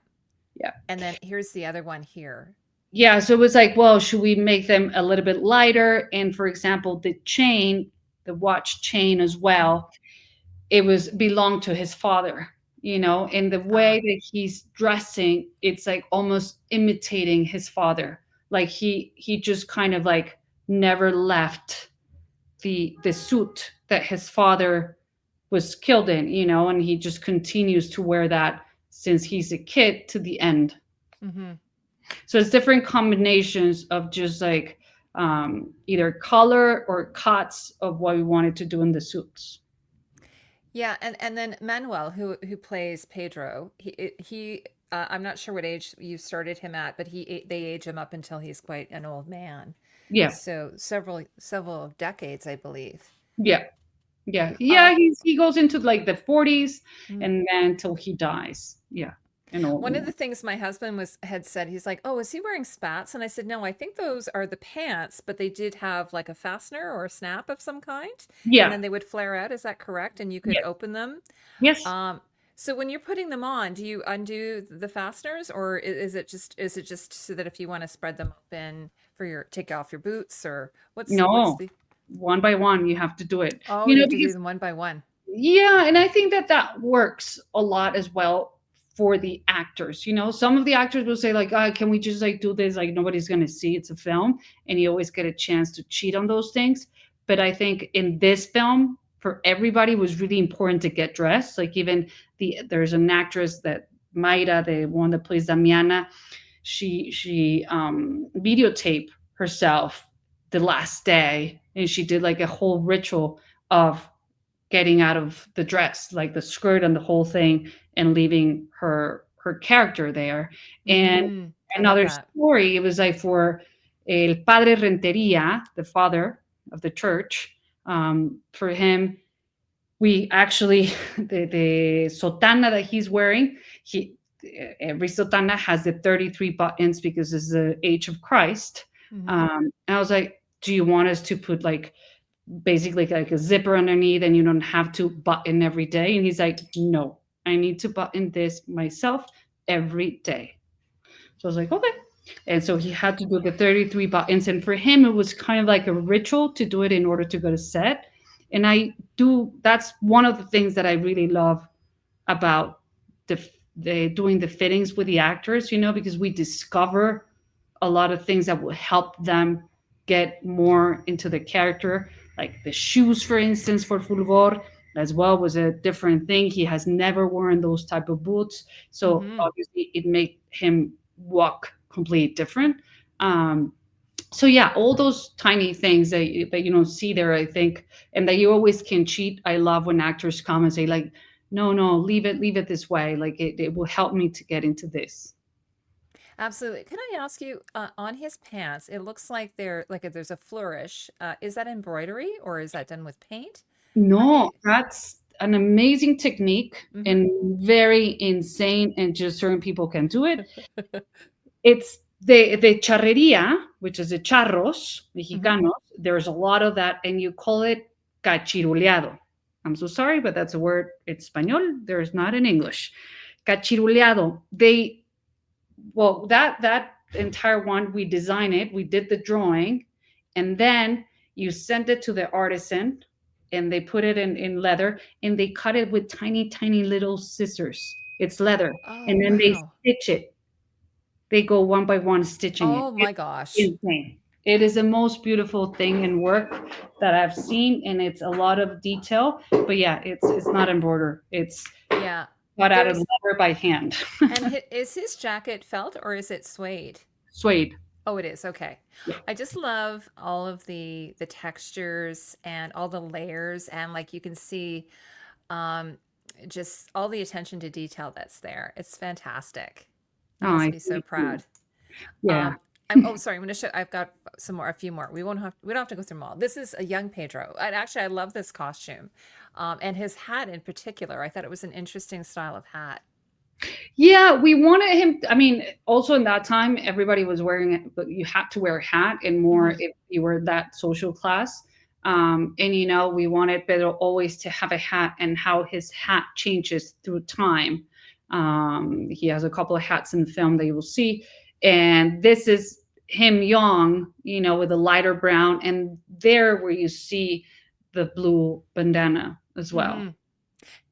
yeah. And then here's the other one here. Yeah, so it was like, well, should we make them a little bit lighter? And for example, the chain, the watch chain as well, it was belonged to his father, and the way Ah. that he's dressing, it's like almost imitating his father. Like he just kind of like never left the suit that his father was killed in, and he just continues to wear that since he's a kid to the end. Hmm. So it's different combinations of just like either color or cuts of what we wanted to do in the suits. Yeah, and then Manuel, who plays Pedro, I'm not sure what age you started him at, but they age him up until he's quite an old man. Yeah, So several decades, I believe. yeah, yeah, Um, yeah. He goes into like the 40s mm. and then till he dies. Yeah, an old One of man. the things my husband had said, he's like, "Oh, is he wearing spats?" And I said, "No, I think those are the pants, but they did have like a fastener or a snap of some kind, and Yeah, then they would flare out. Is that correct? And you could yeah, open them." yes. Um, so when you're putting them on, do you undo the fasteners, or is it just so that if you want to spread them open for your take off your boots, or what's No, the? one by one, you have to do it. Oh, you have to do Because them one by one. yeah, and I think that that works a lot as well for the actors. Some of the actors will say like, "Can we just like do this? Like nobody's gonna see it's a film," and you always get a chance to cheat on those things. But I think in this film, for everybody, it was really important to get dressed. Like even there's an actress that Mayra, the one that plays Damiana, she videotaped herself the last day, and she did like a whole ritual of getting out of the dress, like the skirt and the whole thing, and leaving her character there. And I love another that. story, it was like for El Padre Renteria, the father of the church. For him, we actually the sotana that he's wearing, he every sotana has the 33 buttons because it's the age of Christ. Hmm. And I was like, do you want us to put like basically like a zipper underneath and you don't have to button every day? And he's like, no, I need to button this myself every day. So I was like, okay. And so he had to do the 33 buttons. And for him, it was kind of like a ritual to do it in order to go to set. And that's one of the things that I really love about the doing the fittings with the actors, because we discover a lot of things that will help them get more into the character. Like the shoes, for instance, for Fulgor as well was a different thing. He has never worn those type of boots, so Hmm. obviously it made him walk completely different. Um, so yeah, all those tiny things that you don't see there, I think, and that you always can cheat. I love when actors come and say like, no, no, leave it this way, like it will help me to get into this. Absolutely. Can I ask you, on his pants, it looks like there's a flourish. Is that embroidery or is that done with paint? How do No, you? an amazing technique Hmm. and very insane, and just certain people can do it. It's the charreria, which is the charros Hmm. mexicanos. There's a lot of that, and you call it cachiruleado. I'm so sorry, but that's a word. It's español. There's not in English. Cachiruleado. That entire one, we designed it. We did the drawing, and then you send it to the artisan, and they put it in leather, and they cut it with tiny, tiny little scissors. It's leather, Oh, and then they wow. stitch it. They go one by one stitching it. Oh my It's gosh. insane. It is the most beautiful thing in work that I've seen, and it's a lot of detail. But yeah, it's not embroidered. It's Yeah. cut out of There's, leather by hand. and is his jacket felt or is it suede? Suede. Oh, it is. Okay. Yeah. I just love all of the textures and all the layers and like you can see um just all the attention to detail that's there. It's fantastic. Oh, You must I be so thank you. proud. Yeah. I'm oh sorry, I'm gonna show I've got some more a few more. We don't have to go through them all. This is a young Pedro. And actually I love this costume. And his hat in particular. I thought it was an interesting style of hat. Yeah, we wanted him. I mean, also in that time, everybody was wearing it, but you had to wear a hat, and more Hmm. if you were that social class. And we wanted Pedro always to have a hat, and how his hat changes through time. He has a couple of hats in the film that you will see, and this is him young, with a lighter brown, and there where you see the blue bandana as well. Hmm.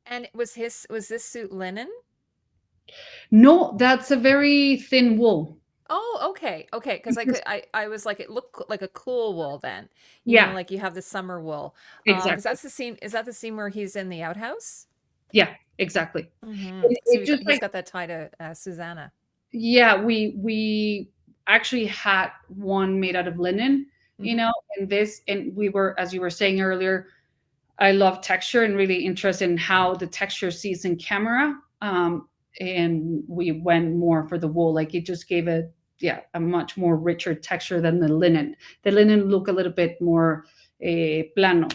And was this suit linen? No, that's a very thin wool. Oh, okay. Okay, because I was like it looked like a cool wool then. Yeah, Like you have the summer wool. Because exactly. that's the scene, is that the scene where he's in the outhouse? Yeah, exactly. Hmm. So It just he's like, got that tie to Susanna. yeah, we actually had one made out of linen, Hmm. and we were, as you were saying earlier, I love texture and really interested in how the texture sees in camera. And we went more for the wool. Like, it just gave it, yeah, a much more richer texture than the linen. The linen look a little bit more plano,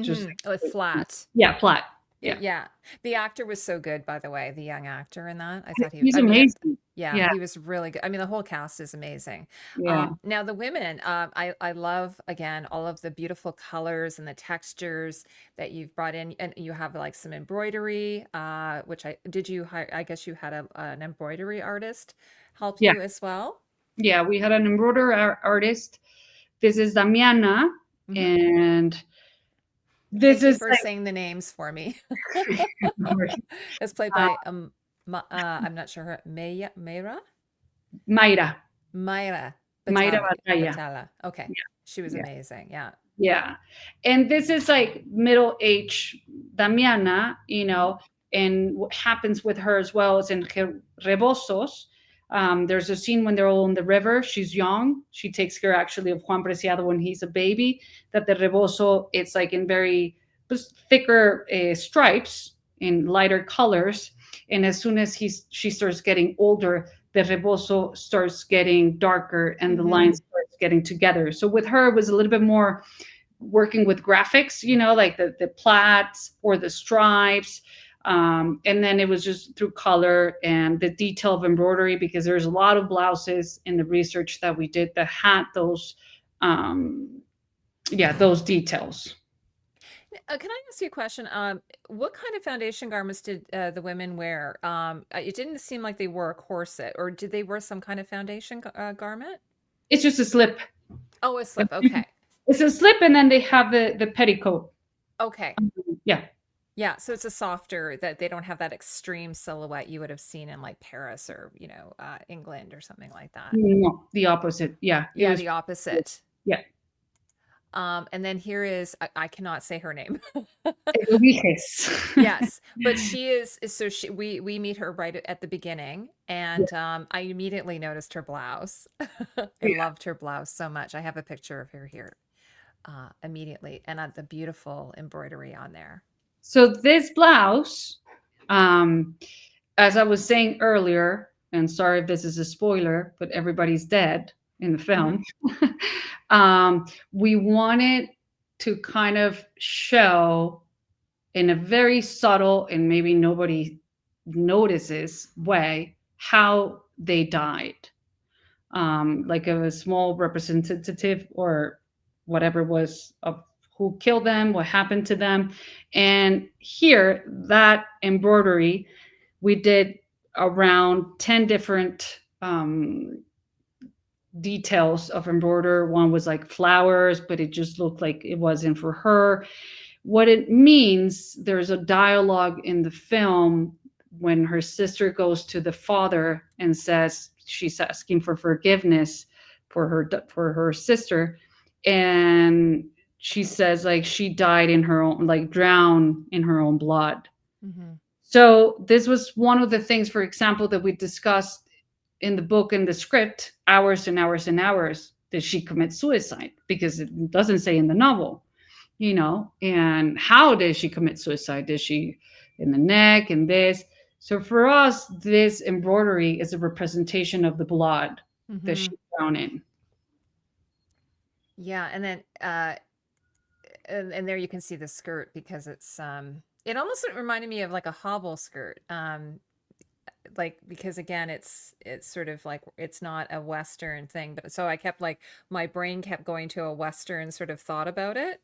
just Hmm. Like flat. yeah, flat. Yeah, Yeah. The actor was so good, by the way, the young actor in that. I thought he's I mean, amazing. yeah, Yeah, he was really good. I mean, the whole cast is amazing. yeah, Now the women, I love again all of the beautiful colors and the textures that you've brought in, and you have like some embroidery, which I did you hire, I guess you had an embroidery artist help yeah. you as well. Yeah, we had an embroiderer artist. This is Damiana, Hmm. and this Thank you is for saying the names for me. like It's played uh, by I'm not sure her Mayra. Mayra, Mayra Mayra Batali Batalla. Batalla. Okay. She was Yeah, amazing. Yeah. yeah. And this is like middle age Damiana, Hmm. and what happens with her as well is in Rebosos. There's a scene when they're all in the river. She's young. She takes care actually of Juan Preciado when he's a baby. That the reboso, it's like in very thicker stripes in lighter colors. And as soon as she starts getting older, the reboso starts getting darker, and the lines Hmm. starts getting together. So with her, it was a little bit more working with graphics, like the plats or the stripes. And then it was just through color and the detail of embroidery, because there's a lot of blouses in the research that we did that had those, yeah, those details. Can I ask you a question? What kind of foundation garments did the women wear? It didn't seem like they wore a corset, or did they wear some kind of foundation garment? It's just a slip. Oh, a slip. Okay. It's a slip, and then they have the petticoat. Okay. Yeah. Yeah. So it's a softer that they don't have that extreme silhouette you would have seen in like Paris or, England or something like that. No, the opposite. Yeah, it Yeah, was. the opposite. Yeah. And then here is I cannot say her name. Eduviges. Yes, but she is so she we meet her right at the beginning, Yeah, and I immediately noticed her blouse. I yeah. loved her blouse so much. I have a picture of her here immediately, and the beautiful embroidery on there. So this blouse, um, as I was saying earlier, and sorry if this is a spoiler, but everybody's dead in the Hmm. film. We wanted to kind of show in a very subtle and maybe nobody notices way how they died, like a small representative or whatever was of who killed them, what happened to them. And here, that embroidery, we did around 10 different details of embroider. One was like flowers, but it just looked like it wasn't for her. What it means, there's a dialogue in the film when her sister goes to the father and says she's asking for forgiveness for her sister, and she says like she died in her own, like drowned in her own blood. Mm-hmm. So this was one of the things, for example, that we discussed in the book and the script, hours and hours and hours. Did she commit suicide? Because it doesn't say in the novel, and how did she commit suicide? Did she in the neck and this? So for us, this embroidery is a representation of the blood that Mm-hmm. she drowned in. Yeah, and then and there you can see the skirt because it almost reminded me of like a hobble skirt. Like because again it's sort of like it's not a western thing, but so I kept like my brain kept going to a western sort of thought about it.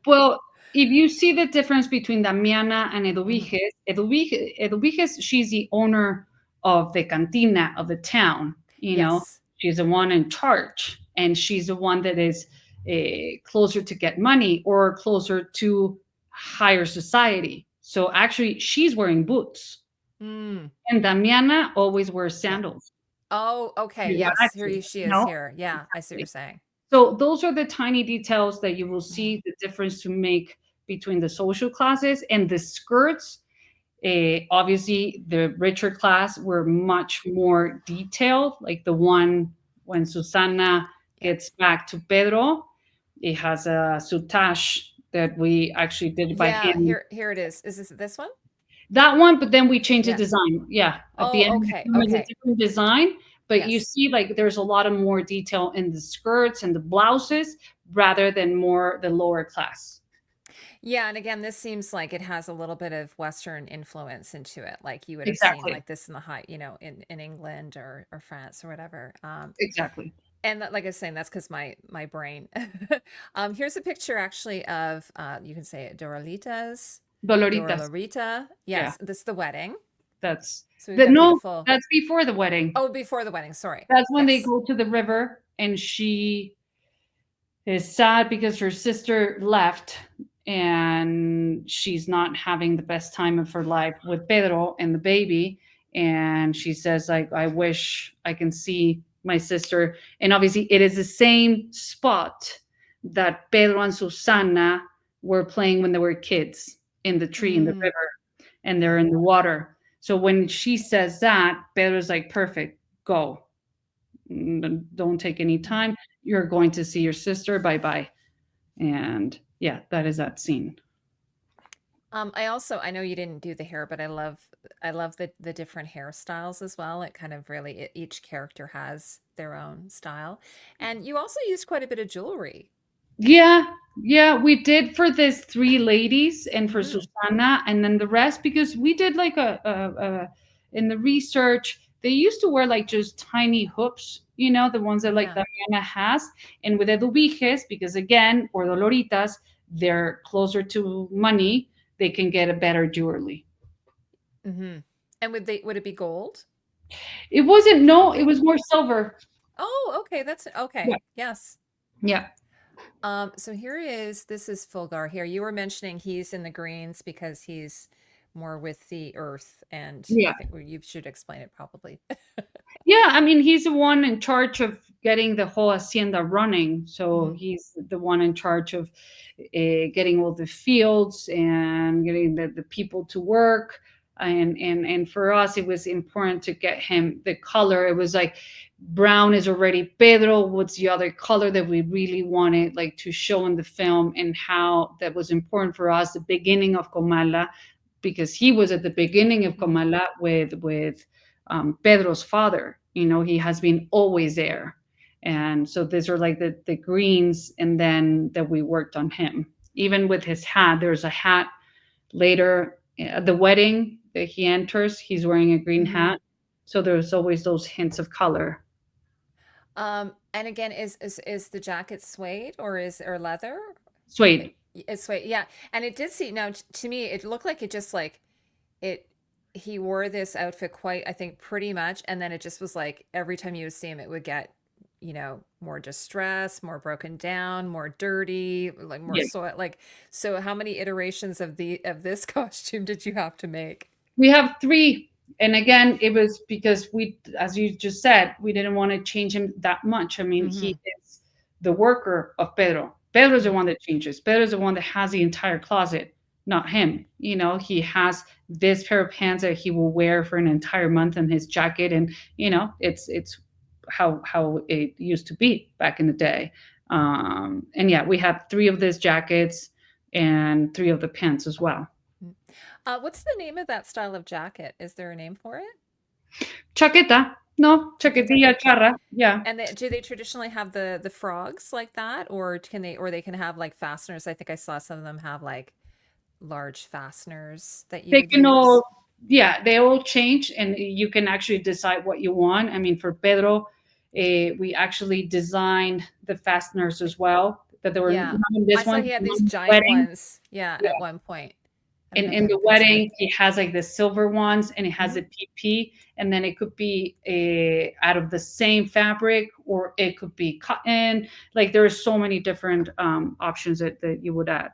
Well, if you see the difference between Damiana and Hmm. Eduviges, she's the owner of the cantina of the town. Yes. She's the one in charge, and she's the one that is closer to get money or closer to higher society. So actually, she's wearing boots, Mm, and Damiana always wears yeah. sandals. Oh, okay. She's Yes. Here relaxing, she you is know? here. Yeah, I see what you're saying. So those are the tiny details that you will Mhm. see the difference to make between the social classes and the skirts. Obviously, the richer class were much more detailed, like the one when Susana Yeah. gets back to Pedro. It has a soutache that we actually did by Yeah, hand. here it is. Is this one? That one, but then we changed the Yeah. design. Yeah, at the Oh, end, okay. it was a Okay. different design, but you Yes. see, like, there's a lot of more detail in the skirts and the blouses rather than more the lower class. Yeah, and again, this seems like it has a little bit of Western influence into it. Like you would have seen Exactly. like this in the high, in England or France or whatever. Exactly. And that, like I was saying, that's because my brain. Here's a picture actually of you can say it, Doralitas, Doloritas. Doralorita. Yeah, Yes, this is the wedding. that's So we've the got no, beautiful. that's before the wedding. Oh, before the wedding. Sorry. That's when they Yes. go to the river and she is sad because her sister left and she's not having the best time of her life with Pedro and the baby. And she says, like, I wish I can see my sister. And obviously it is the same spot that Pedro and Susana were playing when they were kids, in the tree in the Mm, river, and they're yeah. in the water. So when she says that, Pedro's like, perfect, go. Don't take any Mm. time. You're going to see your sister. Bye bye. And yeah, that is that scene. I know you didn't do the hair, but I love the different hairstyles as well. It kind of really each character has their own style. And you also used quite a bit of jewelry. Yeah, yeah, we did for this three ladies and for Hmm. Susana, and then the rest because we did like a in the research. They used to wear like just tiny hoops, the ones that like Yeah. Diana has, and with Eduviges, because again, or Doloritas, they're closer to money. They can get a better jewelry. Hmm. And would it be gold? It wasn't, no, it Probably. was more silver. Oh, okay. That's Yeah, okay. Yes. yeah, So here is this is Fulgar here. You were mentioning he's in the greens because he's more with the earth, and I yeah. think you should explain it probably. Yeah, I mean, he's the one in charge of getting the whole hacienda running. So Hmm. he's the one in charge of getting all the fields and getting the people to work. And for us, it was important to get him the color. It was like brown is already Pedro. What's the other color that we really wanted like to show in the film and how that was important for us, the beginning of Comala, because he was at the beginning of Hmm. Comala with Pedro's father. He has been always there. And so these are like the greens, and then that we worked on him. Even with his hat, there's a hat. Later, at the wedding that he enters, he's wearing a green Hmm. hat. So there's always those hints of color. And again, is the jacket suede or leather? Suede. It's suede, yeah. And it did see now to me, it looked like it just like it. He wore this outfit quite, I think, pretty much, and then it just was like every time you would see him, it would get, more distressed, more broken down, more dirty, like more Yeah. soil. Like, so how many iterations of this costume did you have to make? We have three. And again, it was because we, as you just said, we didn't want to change him that much. I mean, Mm-hmm. he is the worker of Pedro. Pedro's the one that changes. Pedro's the one that has the entire closet, not him. He has this pair of pants that he will wear for an entire month and his jacket. And, it's how it used to be back in the day. And yeah, we have three of these jackets and three of the pants as well. What's the name of that style of jacket? Is there a name for it? Chaqueta. No, Chaqueta. chaquetilla charra. Yeah. And do they traditionally have the frogs like that, or they can have like fasteners? I think I saw some of them have like large fasteners that you They would can use. all, yeah, they all change and you can actually decide what you want. I mean, for Pedro, we actually designed the fasteners as well, that there were Yeah, not in I this saw one, he had not these in the giant wedding. ones. Yeah, Yeah. at one point. I don't know if In you have the a picture of it. wedding, he has like the silver ones and it has Hmm. the PP, and then it could be out of the same fabric or it could be cotton. Like there are so many different options that you would add.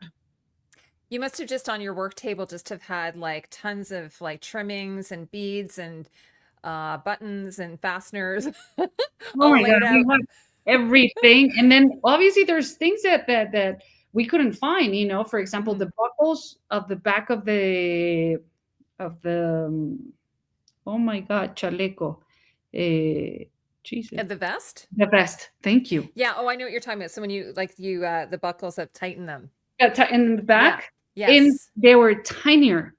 You must have just on your work table just have had like tons of like trimmings and beads and buttons and fasteners Oh all my god, laid we out. have everything, and then obviously there's things that we couldn't find. For example, Hmm. the buckles of the back of the oh my god, chaleco, uh, Jesus, And the vest? the vest. Thank you. Yeah, oh, I know what you're talking about. So when you the buckles that tighten them. In the Yeah. back, in Yes. they were tinier.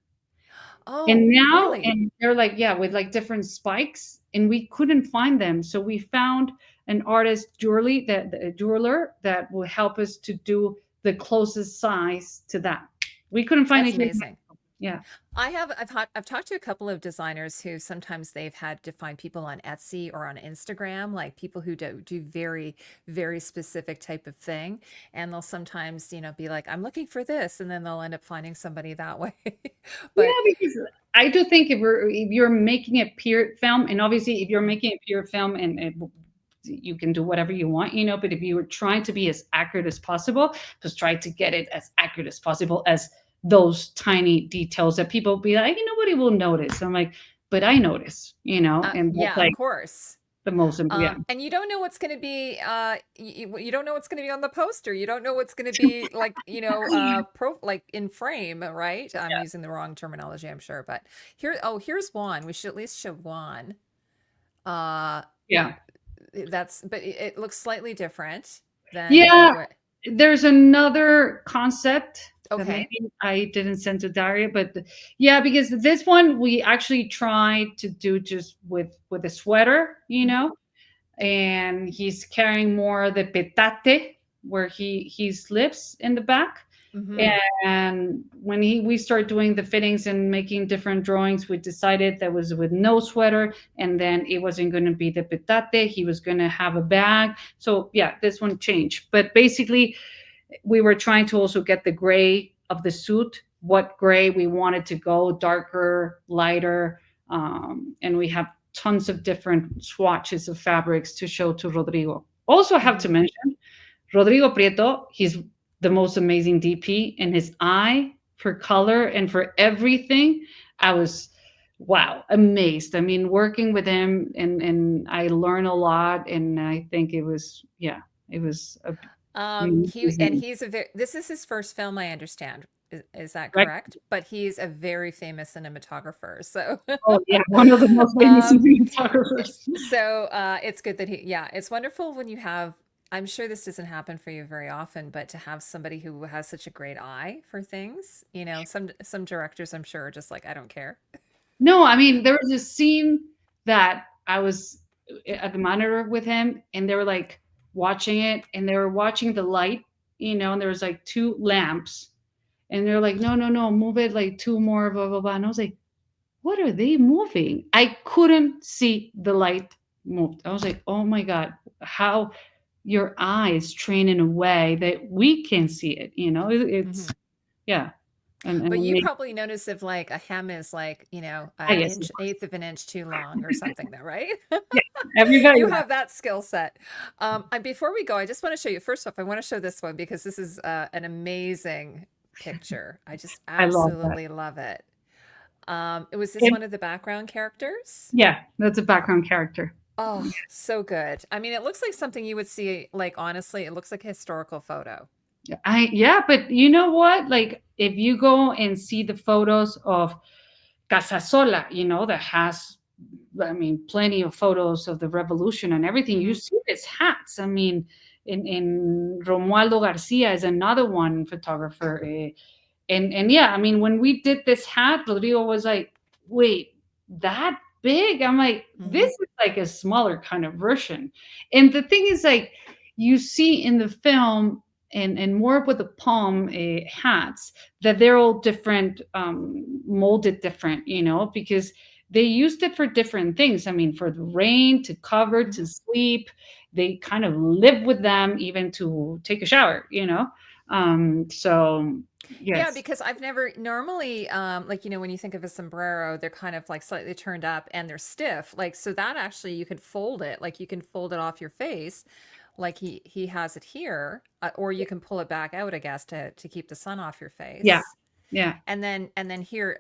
And Oh, now, really? and they're like, yeah, with like different spikes, and we couldn't find them. So we found an artist, a jeweler that will help us to do the closest size to that. We couldn't find That's it here. amazing. Yeah. I've talked to a couple of designers who sometimes they've had to find people on Etsy or on Instagram, like people who do very, very specific type of thing. And they'll sometimes, be like, I'm looking for this, and then they'll end up finding somebody that way. But Yeah, because I do think if you're making a period film, and obviously if you're mm, making a period film and you can do whatever you want, but if you were trying to be as accurate as possible, just try to get it as accurate as possible as those tiny details that people be like, nobody will notice. I'm like, but I notice, and that's yeah, of like course. the most yeah. And you don't know what's going to be you don't know what's going to be on the poster. You don't know what's going to be like, like in frame, right? I'm using the wrong terminology, I'm sure, but here's Juan. We should at least show Juan. Uh Yeah. but it looks slightly different than Yeah, what. there's another concept that Okay. maybe I didn't send to Daria, but yeah, because this one we actually tried to do just with a sweater, Hmm. and he's carrying more the petate where he slips in the back. Hmm. And when we started doing the fittings and making different drawings, we decided that was with no sweater, and then it wasn't going to be the petate. He was going to have a bag. So yeah, this one changed. But basically, we were trying to also get the gray of the suit, what gray we wanted to go, darker, lighter, and we have tons of different swatches of fabrics to show to Rodrigo. Also, I have to Hmm. mention Rodrigo Prieto. He's the most amazing DP, and his eye for color and for everything. I was wow, amazed. I mean, working with him, and I learned a lot, and I think it was, yeah, it was amazing. He's a very, this is his first film, I understand. Is that Right? correct? But he's a very famous cinematographer. So Oh yeah, one of the most famous um cinematographers. it's good that yeah, it's wonderful when you have, I'm sure this doesn't happen for you very often, but to have somebody who has such a great eye for things, some directors I'm sure are just like, I don't care. No, I mean there was a scene that I was at the monitor with him, and they were like watching it, and they were watching the light, and there was like two lamps, And they're like, no, no, no, move it like two more, blah, blah, blah. And I was like, what are they moving? I couldn't see the light moved. I was like, oh my God, how your eyes train in a way that we can see it, it's, Hmm. yeah. And But it you makes, probably notice if like a hem is like, I an guess, inch, eighth of an inch too long or something, though, right? yeah, everybody, You yeah, have that skill set. And before we go, I just want to show you. First off, I want to show this one because this is an amazing picture. I just I love that. absolutely love it. It was this And one of the background characters? yeah, that's a background character. Oh, so good. I mean, it looks like something you would see, like, honestly, it looks like a historical photo. Yeah, but you know what? Like if you go and see the photos of Casasola, that has, I mean, plenty of photos of the revolution and everything. You Hmm. see his hats. I mean, in Romualdo Garcia is another one photographer. And yeah, I mean, when we did this hat, Rodrigo was like, "Wait, that big?" I'm like, "This Hmm. is like a smaller kind of version." And the thing is, like, you see in the film and more with the palm hats that they're all different, molded different, because they used it for different things. I mean, for the rain, to cover, to Hmm. sleep. They kind of live with them, even to take a shower. So Yeah, yes. because I've never normally, like, when you think of a sombrero, they're kind of like slightly turned up and they're stiff. Like, so that actually you could fold it, like you can fold it off your face, like he has it here, or you can pull it back out, I guess, to keep the sun off your Yeah, face. yeah. And then here,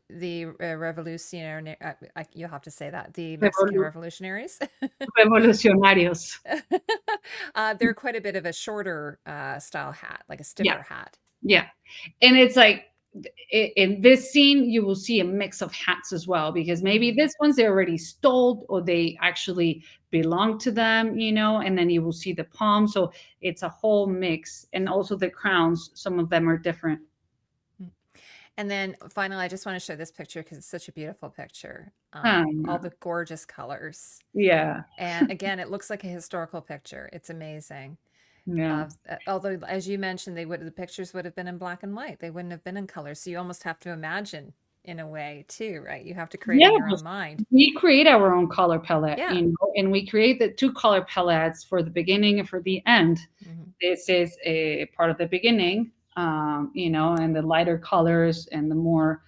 the revolutionary, you'll have to say that, the Mexican Revolu revolutionaries. revolucionarios. They're quite a bit of a shorter style hat, like a Yeah, stiffer hat. yeah. And it's like in this scene, you will see a mix of hats as well, because maybe Hmm. this ones they already stole or they actually belong to them, and then you will see the palm. So it's a whole mix. And also the crowns, some of them are different. And then finally, I just want to show this picture because it's such a beautiful picture. All Um, the gorgeous colors. yeah, And again, it looks like a historical picture. It's amazing. yeah. Although, as you mentioned, the pictures would have been in black and white. They wouldn't have been in color. So you almost have to imagine in a way too, right? You have to create Yeah, in your but own mind. we create our own color palette, Yeah. and we create the two color palettes for the beginning and for the end. Hmm. This is a part of the beginning, and the lighter colors and the more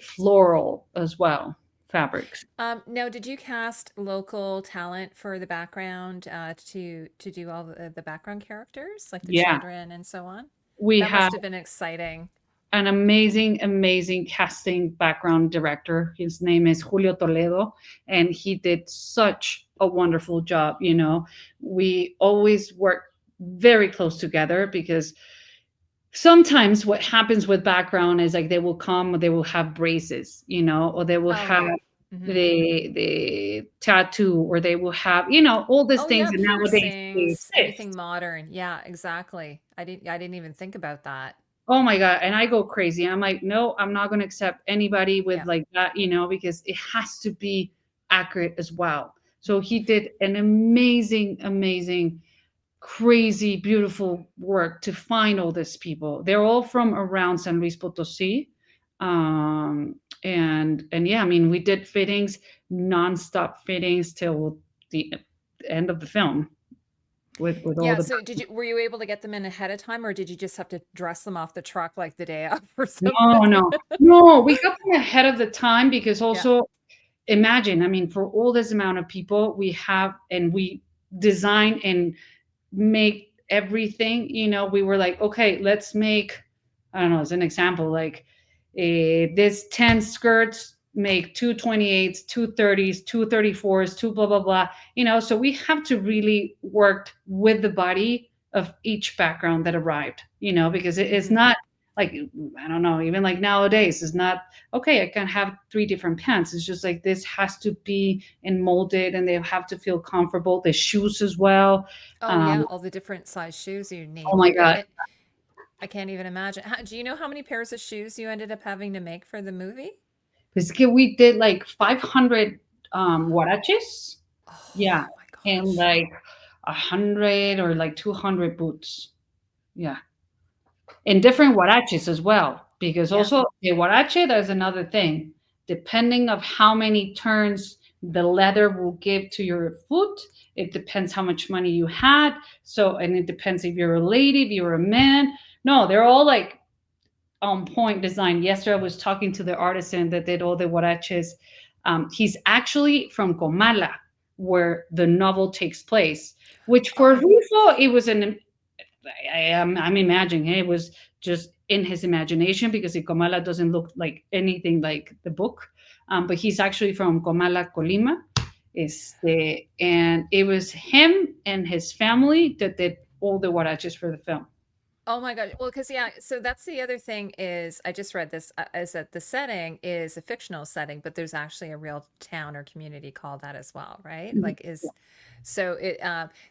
floral as well fabrics. Now, did you cast local talent for the background to do all the background characters, like the Yeah, children and so on? we That have must have been exciting. an amazing, amazing casting background director. His name is Julio Toledo, and he did such a wonderful job. We always work very close together because sometimes what happens with background is like they will come, or they will have braces, or they will Oh have yeah. Hmm. the tattoo, or they will have, all these Oh things. yeah, And nowadays they piercings, anything exist. modern. Yeah, exactly. I didn't even think about that. Oh my God. And I go crazy. I'm like, no, I'm not going to accept anybody with Yeah. like that, because it has to be accurate as well. So he did an amazing, amazing, crazy, beautiful work to find all these people. They're all from around San Luis Potosi. And yeah, I mean, we did fittings, nonstop fittings till the end of the film with all Yeah, the. so were you able to get them in ahead of time or did you just have to dress them off the truck like the day of or No, something? no, no. We got them ahead of the time because Yeah. also imagine, I mean, for all this amount of people we have, and we design and make everything, we were like, okay, let's make, I don't know, as an example, like this 10 skirts make two 28s, two 30s, two 34s, two blah blah blah, so we have to really work with the body of each background that arrived, because it is Hmm. not like, I don't know, even like nowadays it's not okay, I can have three different pants. It's just like this has to be and molded, and they have to feel comfortable, the shoes as well. Oh um, yeah, all the different size shoes you oh need. my god. I can't even imagine. Do you know how many pairs of shoes you ended up having to make for the movie? Basically, we did like 500 huaraches. Yeah. Oh my And gosh. like 100 or like 200 boots. Yeah. and different huaraches as well, because Yeah. also the huarache, there's another thing. Depending of how many turns the leather will give to your foot, it depends how much money you had. So, and it depends if you're a lady, if you're a man. No, they're all like on point design. Yesterday, I was talking to the artisan that did all the huaraches. He's actually from Comala, where the novel takes place. Which for Oh, Rulfo, it was an I'm imagining it was just in his imagination because Comala doesn't look like anything like the book. But he's actually from Comala, Colima. And it was him and his family that did all the huaraches for the film. oh my God. Well, because yeah, so that's the other thing is I just read this is that the setting is a fictional setting, but there's actually a real town or community called that as well, right? Mhm. Like is so it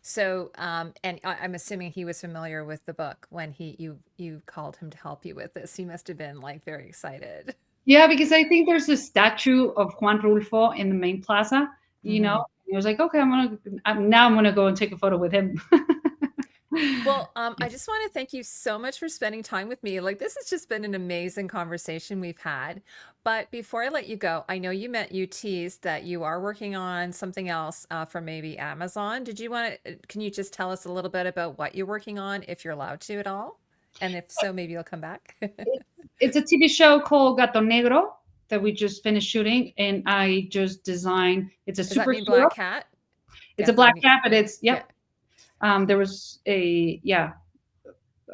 so and I'm assuming he was familiar with the book when you called him to help you with this. He must have been like very excited. Yeah, because I think there's a statue of Juan Rulfo in the main plaza. You know, Hmm. he was like, okay, now I'm gonna go and take a photo with him. Well, I just want to thank you so much for spending time with me. Like, this has just been an amazing conversation we've had. But before I let you go, I know you teased that you are working on something else for maybe Amazon. Did you want to, can you just tell us a little bit about what you're working on, if you're allowed to at all? And if so, maybe you'll come back. It's a TV show called Gato Negro that we just finished shooting, and I just designed. It's a Does that mean superhero. Black Cat? It's a black Gato. cat, but it's Yeah. yep. There was a yeah.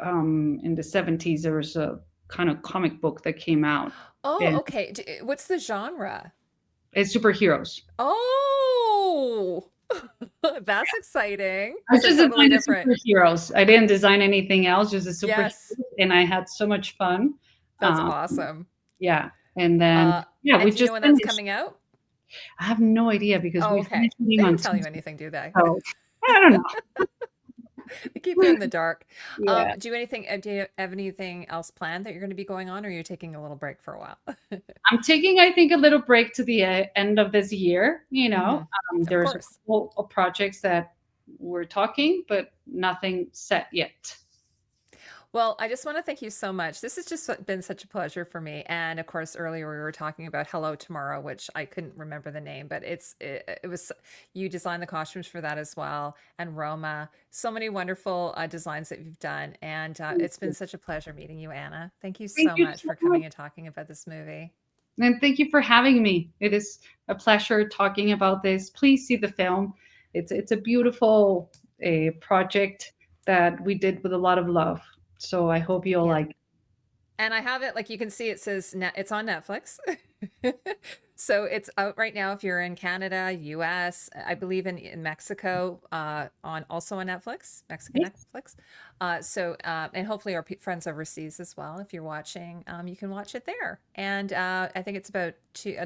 In the 70s, there was a kind of comic book that came out, Oh, and okay. What's the genre? it's superheroes. Oh, that's exciting. I So just totally designed different. the superheroes. I didn't design anything else, just the Yes. superheroes, and I had so much fun. That's Um, awesome. yeah, and then yeah, And we do you know just when that's finished. coming out? I have no idea because Oh, we okay. finished shooting They on don't tell you Tuesday, anything, do they? so I don't know. They keep you in the dark. Yeah, Do you have anything else planned that you're going to be going on, or you're taking a little break for a while? I'm taking, I think, a little break to the end of this year. Hmm. Of There's a course. couple of projects that we're talking, but nothing set yet. Well, I just want to thank you so much. This has just been such a pleasure for me. And of course, earlier we were talking about Hello Tomorrow, which I couldn't remember the name, but it was you designed the costumes for that as well, and Roma. So many wonderful designs that you've done, and it's been such a pleasure meeting you, Anna. Thank you Thank so you much so for much. coming and talking about this movie. And thank you for having me. It is a pleasure talking about this. Please see the film. It's a beautiful project that we did with a lot of love. So I hope you'll Yeah. like. And I have it, like you can see it says it's on Netflix. So it's out right now if you're in Canada, US, I believe in Mexico, on also on Netflix, Mexican Yes. Netflix. And hopefully our friends overseas as well. If you're watching, you can watch it there. And I think it's about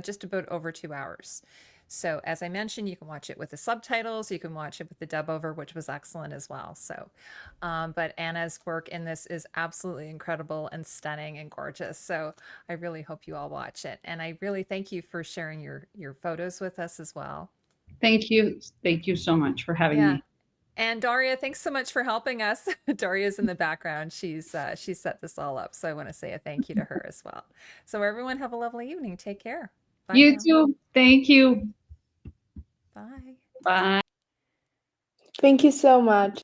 just about over 2 hours. So as I mentioned, you can watch it with the subtitles, you can watch it with the dub over, which was excellent as well. So but Anna's work in this is absolutely incredible and stunning and gorgeous. So I really hope you all watch it. And I really thank you for sharing your photos with us as well. Thank you. Thank you so much for having Yeah. me. And Daria, thanks so much for helping us. Daria's in the background. She set this all up. So I want to say a thank you to her as well. So everyone have a lovely evening. Take care. Bye You now. too. Thank you. Bye. Bye. Thank you so much.